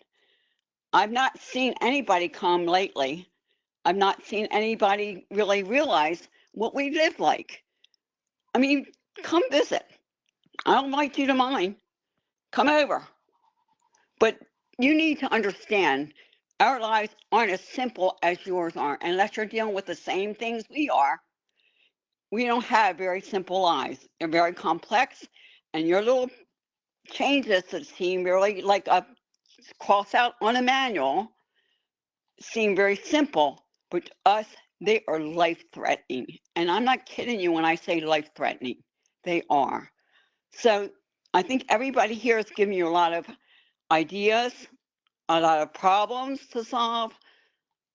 I've not seen anybody come lately. I've not seen anybody really realize what we live like. I mean, come visit. I'll invite you to mine. Come over. But you need to understand our lives aren't as simple as yours are. Unless you're dealing with the same things we are, we don't have very simple lives. They're very complex, and your little changes that seem really like a cross out on a manual seem very simple, but to us, they are life threatening. And I'm not kidding you when I say life threatening. They are. So I think everybody here is giving you a lot of ideas, a lot of problems to solve.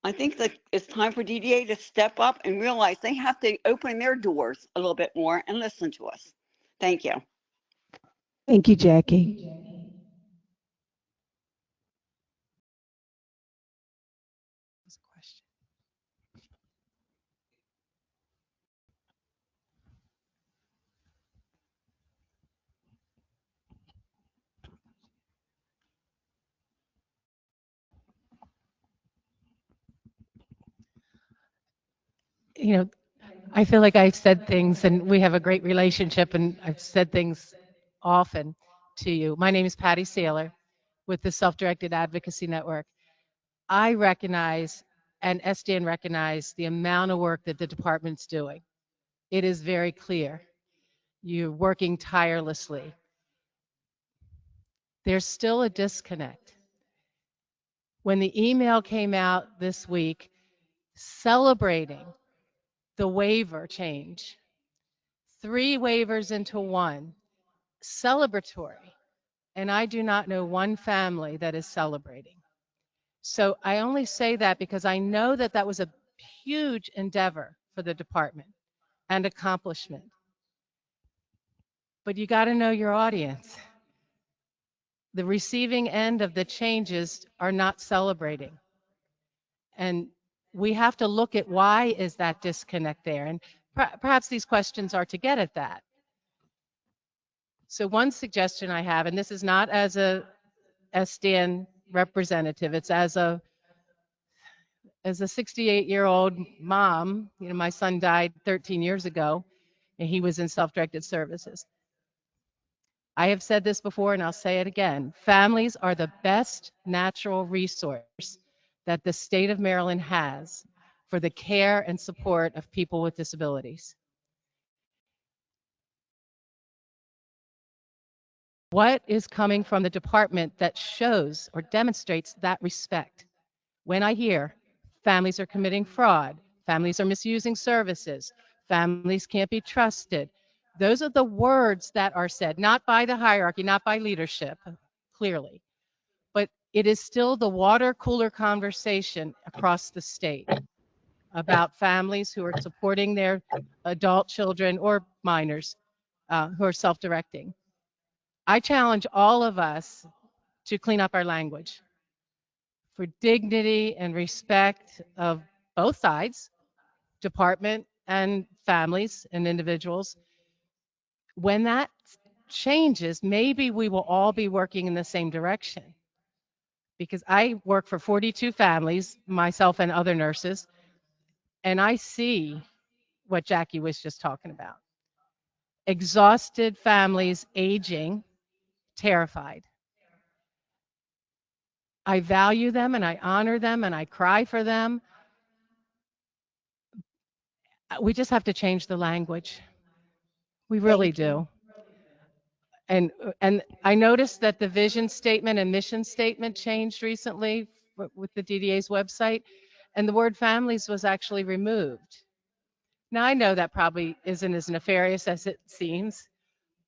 I think that it's time for DDA to step up and realize they have to open their doors a little bit more and listen to us. Thank you. Thank you, Jackie. You know, I feel like I've said things and we have a great relationship and I've said things often to you. My name is Patty Saylor with the Self-Directed Advocacy Network. I recognize and SDN recognize the amount of work that the department's doing. It is very clear. You're working tirelessly. There's still a disconnect. When the email came out this week celebrating the waiver change, 3 waivers into 1, celebratory, and I do not know one family that is celebrating. So I only say that because I know that that was a huge endeavor for the department and accomplishment. But you got to know your audience. The receiving end of the changes are not celebrating. And we have to look at why is that disconnect there? And perhaps these questions are to get at that. So one suggestion I have, and this is not as a SDN representative, it's as a 68-year-old mom. You know, my son died 13 years ago, and he was in self-directed services. I have said this before, and I'll say it again. Families are the best natural resource that the state of Maryland has for the care and support of people with disabilities. What is coming from the department that shows or demonstrates that respect? When I hear families are committing fraud, families are misusing services, families can't be trusted, those are the words that are said, not by the hierarchy, not by leadership, clearly, but it is still the water cooler conversation across the state about families who are supporting their adult children or minors who are self-directing. I challenge all of us to clean up our language for dignity and respect of both sides, department and families and individuals. When that changes, maybe we will all be working in the same direction. Because I work for 42 families, myself and other nurses, and I see what Jackie was just talking about. Exhausted families, aging, terrified. I value them and I honor them and I cry for them. We just have to change the language. We really Thank you. do. And I noticed that the vision statement and mission statement changed recently with the DDA's website, and the word families was actually removed. Now I know that probably isn't as nefarious as it seems,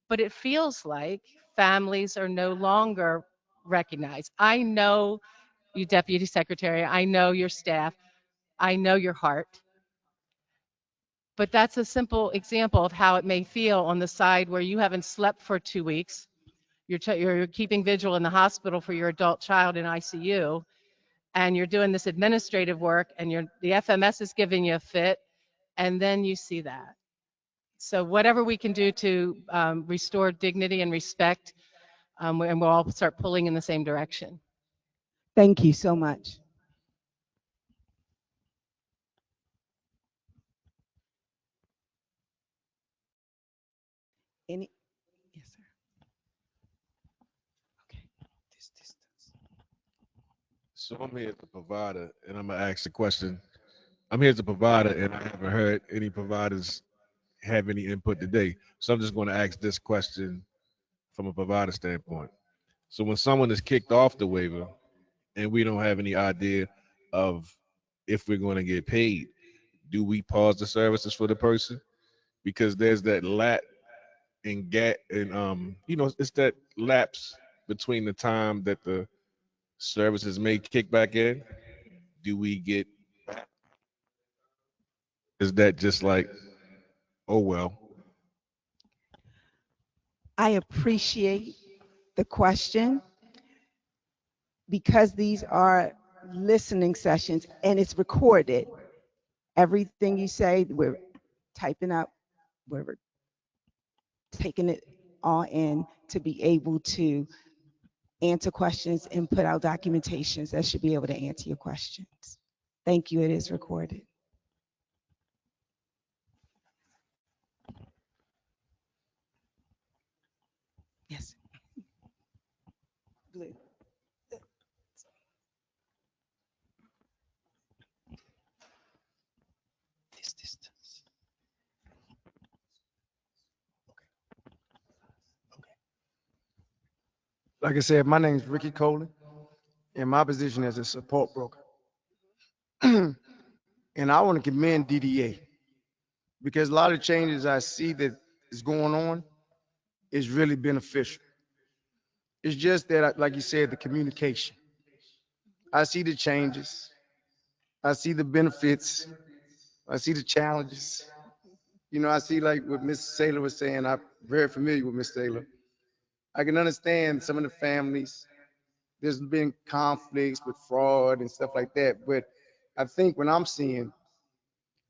but it feels like families are no longer recognized. I know you, Deputy Secretary, I know your staff, I know your heart. But that's a simple example of how it may feel on the side where you haven't slept for 2 weeks. You're keeping vigil in the hospital for your adult child in ICU, and you're doing this administrative work, and the FMS is giving you a fit, and then you see that. So whatever we can do to restore dignity and respect, and we'll all start pulling in the same direction. Thank you so much. Any? Yes, sir. Okay. This. So I'm here as a provider, and I'm gonna ask the question. I'm here as a provider, and I haven't heard any providers have any input today. So I'm just going to ask this question from a provider standpoint. So when someone is kicked off the waiver, and we don't have any idea of if we're going to get paid, do we pause the services for the person? Because there's that and gap, and it's that lapse between the time that the services may kick back in. Do we get? Is that just like, oh well? I appreciate the question because these are listening sessions and it's recorded. Everything you say, we're typing up, we're taking it all in to be able to answer questions and put out documentations that should be able to answer your questions. Thank you. It is recorded. Yes. Blue. This distance. Like I said, my name is Ricky Coley, and my position is a support broker. And I want to commend DDA because a lot of changes I see that is going on is really beneficial. It's just that, like you said, the communication. I see the changes. I see the benefits. I see the challenges. I see like what Miss Saylor was saying. I'm very familiar with Miss Saylor. I can understand some of the families. There's been conflicts with fraud and stuff like that. But I think what I'm seeing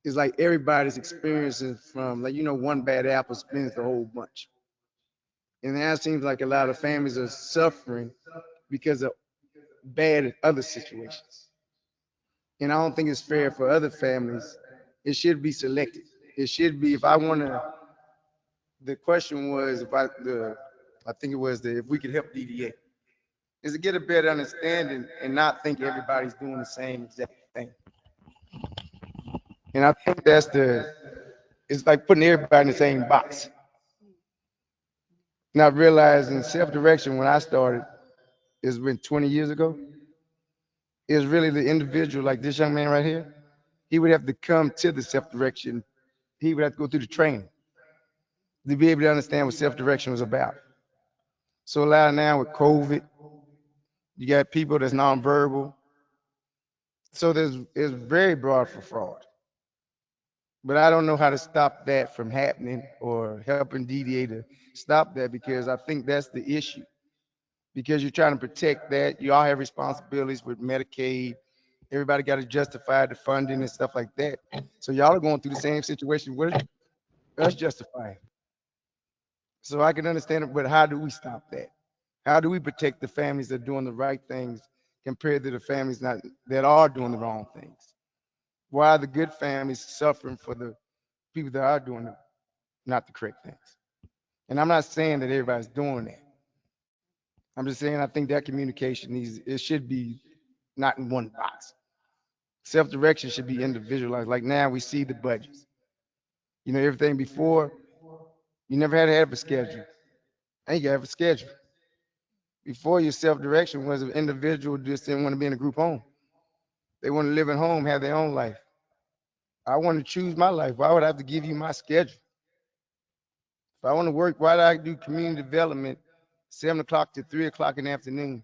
is like everybody's experiencing from like, one bad apple spins the whole bunch. And that seems like a lot of families are suffering because of bad other situations. And I don't think it's fair for other families. It should be selected. It should be if I want to. The question was I think it was if we could help DDA, is to get a better understanding and not think everybody's doing the same exact thing. And I think it's like putting everybody in the same box. Not realizing self-direction when I started, it's been 20 years ago, is really the individual, like this young man right here, he would have to come to the self-direction. He would have to go through the training to be able to understand what self-direction was about. So a lot of now with COVID, you got people that's nonverbal. So it's very broad for fraud. But I don't know how to stop that from happening or helping DDA to stop that because I think that's the issue. Because you're trying to protect that. You all have responsibilities with Medicaid Everybody got to justify the funding and stuff like that. So y'all are going through the same situation. What is us justifying? So I can understand it, but how do we stop that? How do we protect the families that are doing the right things compared to the families not that are doing the wrong things? Why are the good families suffering for the people that are doing not the correct things? And I'm not saying that everybody's doing that. I'm just saying I think that communication needs it should be not in one box. Self-direction should be individualized. Like now we see the budgets. You know, everything before, you never had to have a schedule. Now you got to have a schedule. Before your self-direction was an individual just didn't want to be in a group home. They want to live at home, have their own life. I want to choose my life. Why would I have to give you my schedule? If I want to work, why do I do community development 7 o'clock to 3 o'clock in the afternoon?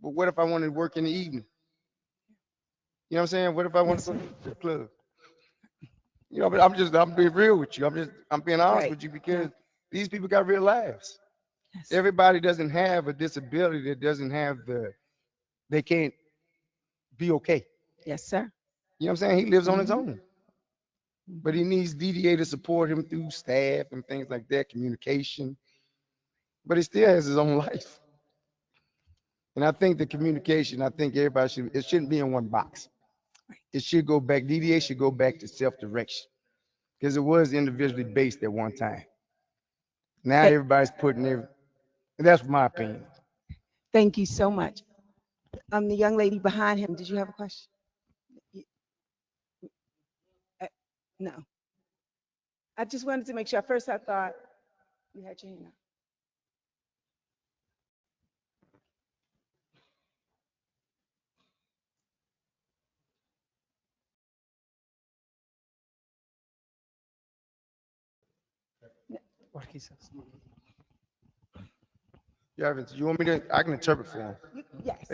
But what if I want to work in the evening? You know what I'm saying? What if I want to go to the club? You know, but I'm being real with you. I'm being honest Right. with you because these people got real lives. Yes. Everybody doesn't have a disability that doesn't have they can't be okay. Yes, sir. You know what I'm saying? He lives on his Mhm. own, but he needs DDA to support him through staff and things like that, communication. But he still has his own life. And I think the communication, I think everybody it shouldn't be in one box. It should go back, DDA should go back to self-direction because it was individually based at one time. Now Th- everybody's putting their, and that's my opinion. Thank you so much. The young lady behind him, did you have a question? Y- uh, No. I just wanted to make sure. At first, I thought you had your hand up. What he says. Yeah, you want me to, I can interpret for him. Yes.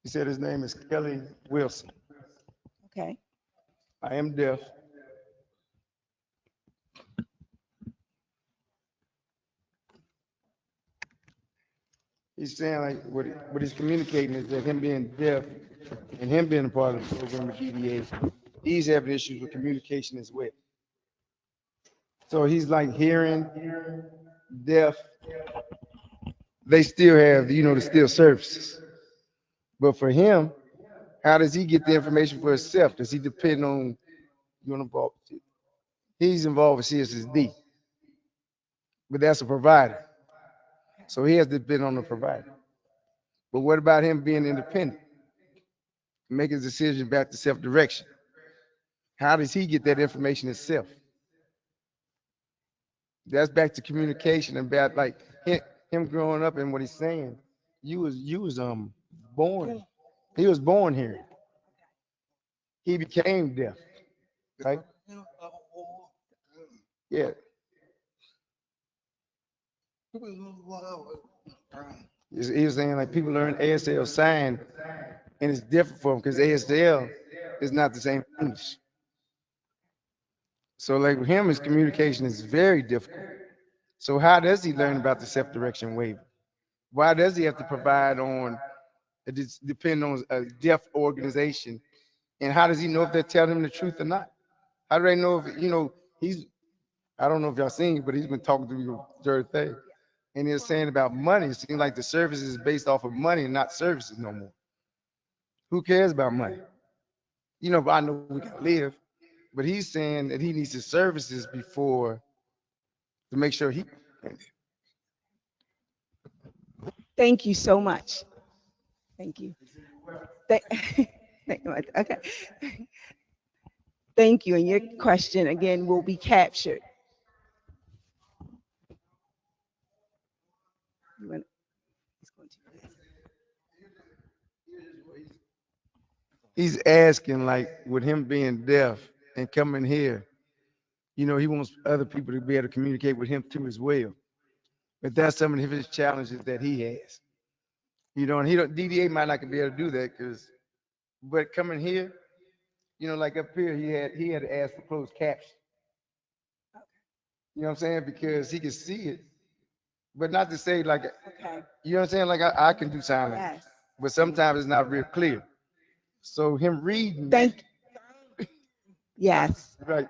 He said his name is Kelly Wilson. Okay. I am deaf. He's saying like what he's communicating is that him being deaf and him being a part of the program with DDA, he's having issues with communication as well. So he's like hearing, deaf. They still have, the still services. But for him, how does he get the information for himself? Does he depend on you involved? He's involved with CSSD, but that's a provider. So he has to depend on the provider. But what about him being independent? Make his decision back to self-direction. How does he get that information himself? That's back to communication and back like him growing up and what he's saying. You was born. He was born here. He became deaf. Right? Yeah. He was saying like people learn ASL sign and it's different for them because ASL is not the same English. So like with him, his communication is very difficult. So how does he learn about the self-direction waiver? Why does he have to provide on it depend on a deaf organization? And how does he know if they're telling him the truth or not? How do they know if he's I don't know if y'all seen, but he's been talking to me the other day. And he's saying about money. It seems like the service is based off of money and not services no more. Who cares about money? But I know we can live. But he's saying that he needs the services before to make sure he. Thank you so much. Thank you. Thank, thank you. Okay. Thank you. And your question again will be captured. You want- it's going to- He's asking like with him being deaf and coming here, he wants other people to be able to communicate with him too as well. But that's some of his challenges that he has. And he don't DDA might not be able to do that but coming here, like up here, he had to ask for closed caption. You know what I'm saying? Because he can see it, but not to say like Okay. you know what I'm saying? Like I can do sign language. Yes. but sometimes it's not real clear. So him reading, Yes. right,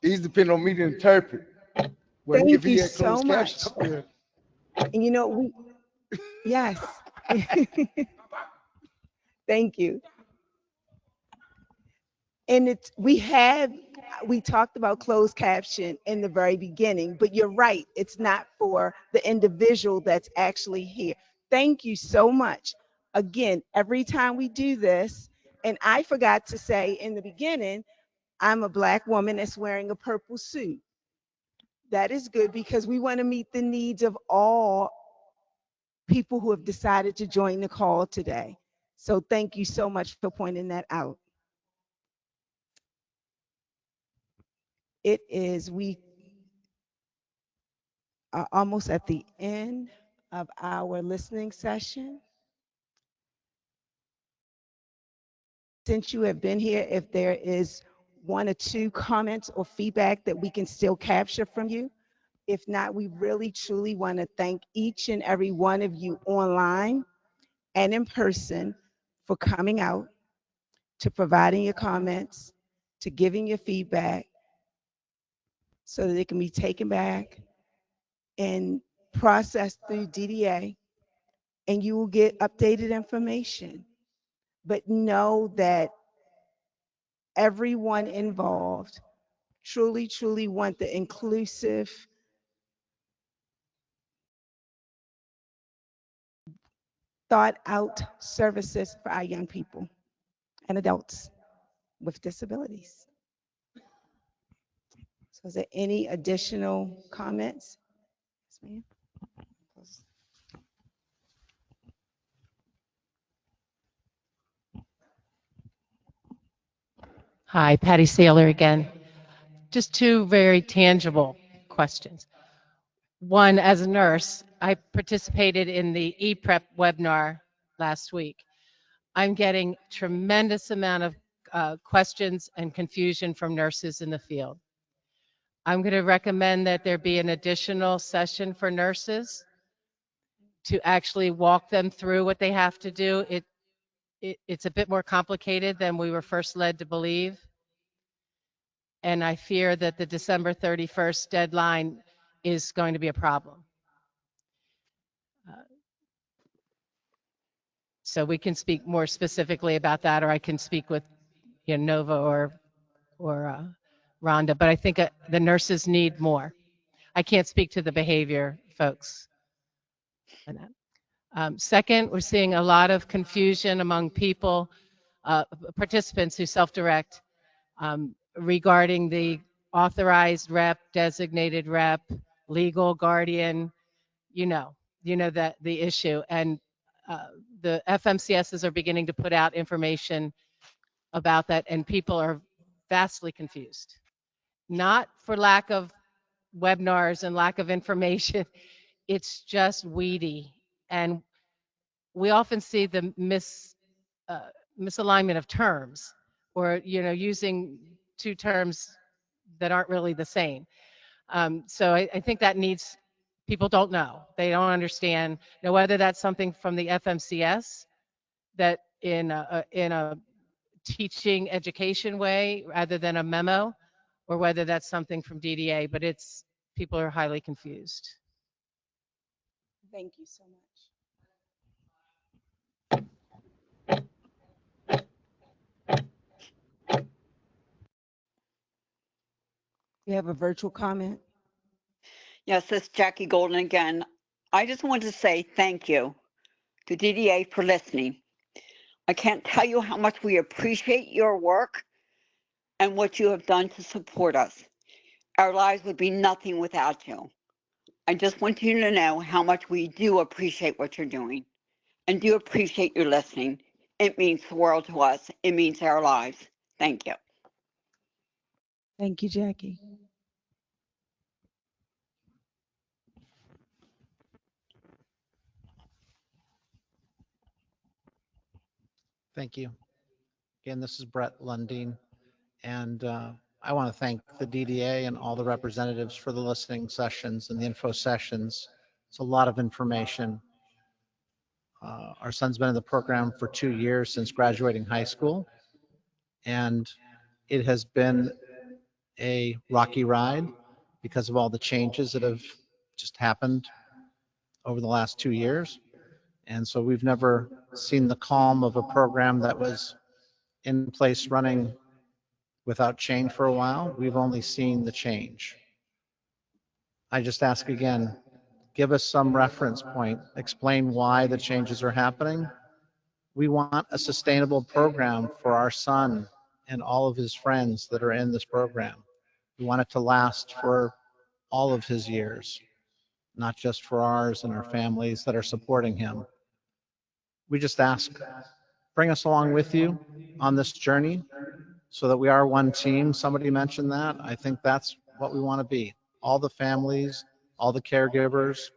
he's depending on me to interpret. Well, if Thank he you had so closed caption much. up there, And yes. Thank you. And we talked about closed caption in the very beginning, but you're right, it's not for the individual that's actually here. Thank you so much. Again, every time we do this, and I forgot to say in the beginning, I'm a Black woman that's wearing a purple suit. That is good because we want to meet the needs of all people who have decided to join the call today. So thank you so much for pointing that out. We are almost at the end of our listening session. Since you have been here, if there is one or two comments or feedback that we can still capture from you. If not, we really truly want to thank each and every one of you online and in person for coming out, to providing your comments, to giving your feedback so that it can be taken back and processed through DDA, and you will get updated information. But know that everyone involved truly, truly want the inclusive, thought out services for our young people and adults with disabilities. So is there any additional comments? Yes, ma'am. Hi, Patty Saylor again. Just two very tangible questions. One, as a nurse, I participated in the ePrep webinar last week. I'm getting tremendous amount of questions and confusion from nurses in the field. I'm going to recommend that there be an additional session for nurses to actually walk them through what they have to do. It's a bit more complicated than we were first led to believe. And I fear that the December 31st deadline is going to be a problem. So we can speak more specifically about that, or I can speak with Nova or Rhonda, but I think the nurses need more. I can't speak to the behavior folks. Second, we're seeing a lot of confusion among people, participants who self-direct regarding the authorized rep, designated rep, legal guardian, you know that the issue. And the FMCSs are beginning to put out information about that, and people are vastly confused. Not for lack of webinars and lack of information, it's just weedy. And we often see the misalignment of terms, or using two terms that aren't really the same. So I think that needs, people don't know. They don't understand. Now, whether that's something from the FMCS that in a teaching education way rather than a memo, or whether that's something from DDA, but people are highly confused. Thank you so much. You have a virtual comment? Yes, this is Jackie Golden again. I just want to say thank you to DDA for listening. I can't tell you how much we appreciate your work and what you have done to support us. Our lives would be nothing without you. I just want you to know how much we do appreciate what you're doing and do appreciate your listening. It means the world to us. It means our lives. Thank you. Thank you, Jackie. Thank you. Again, this is Brett Lundeen, and I want to thank the DDA and all the representatives for the listening sessions and the info sessions. It's a lot of information, Our son's been in the program for 2 years since graduating high school, and it has been a rocky ride because of all the changes that have just happened over the last 2 years. And so we've never seen the calm of a program that was in place running without change for a while. We've only seen the change. I just ask again, give us some reference point, explain why the changes are happening. We want a sustainable program for our son and all of his friends that are in this program. We want it to last for all of his years, not just for ours and our families that are supporting him. We just ask, bring us along with you on this journey so that we are one team. Somebody mentioned that. I think that's what we want to be. All the families, all the caregivers,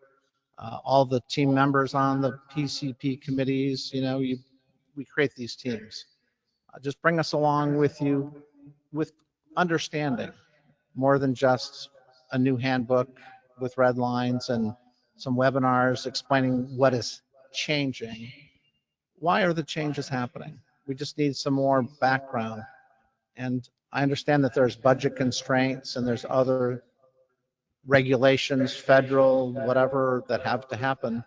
all the team members on the PCP committees, we create these teams. Just bring us along with you with understanding more than just a new handbook with red lines and some webinars explaining what is changing. Why are the changes happening? We just need some more background. And I understand that there's budget constraints and there's other regulations, federal, whatever, that have to happen.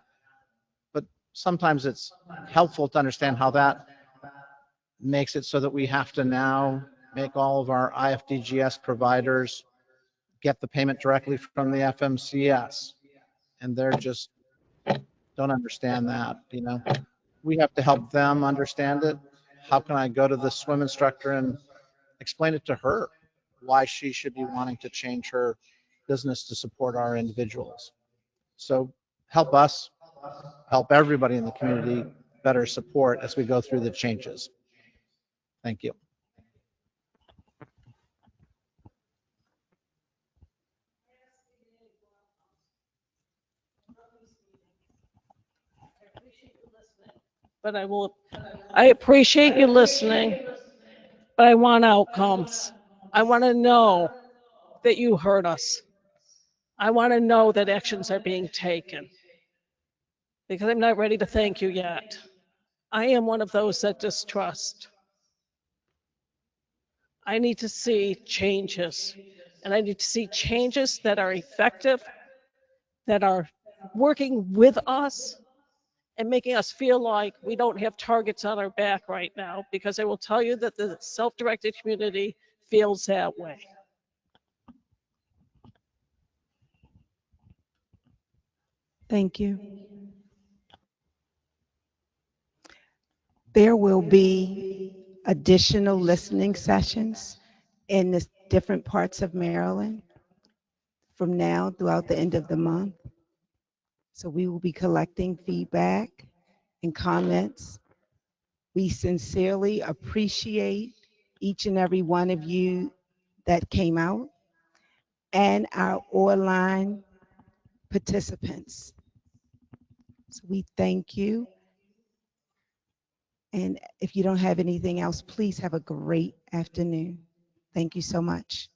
But sometimes it's helpful to understand how that makes it so that we have to now make all of our IFDGS providers get the payment directly from the FMCS. And they're just don't understand that, We have to help them understand it. How can I go to the swim instructor and explain it to her why she should be wanting to change her business to support our individuals? So help us, help everybody in the community better support as we go through the changes. Thank you. But I appreciate you listening, but I want outcomes. I want to know that you heard us. I want to know that actions are being taken, because I'm not ready to thank you yet. I am one of those that distrust. I need to see changes, and I need to see changes that are effective, that are working with us and making us feel like we don't have targets on our back right now, because I will tell you that the self-directed community feels that way. Thank you. There will be additional listening sessions in the different parts of Maryland from now throughout the end of the month. So we will be collecting feedback and comments. We sincerely appreciate each and every one of you that came out and our online participants. So we thank you. And if you don't have anything else, please have a great afternoon. Thank you so much.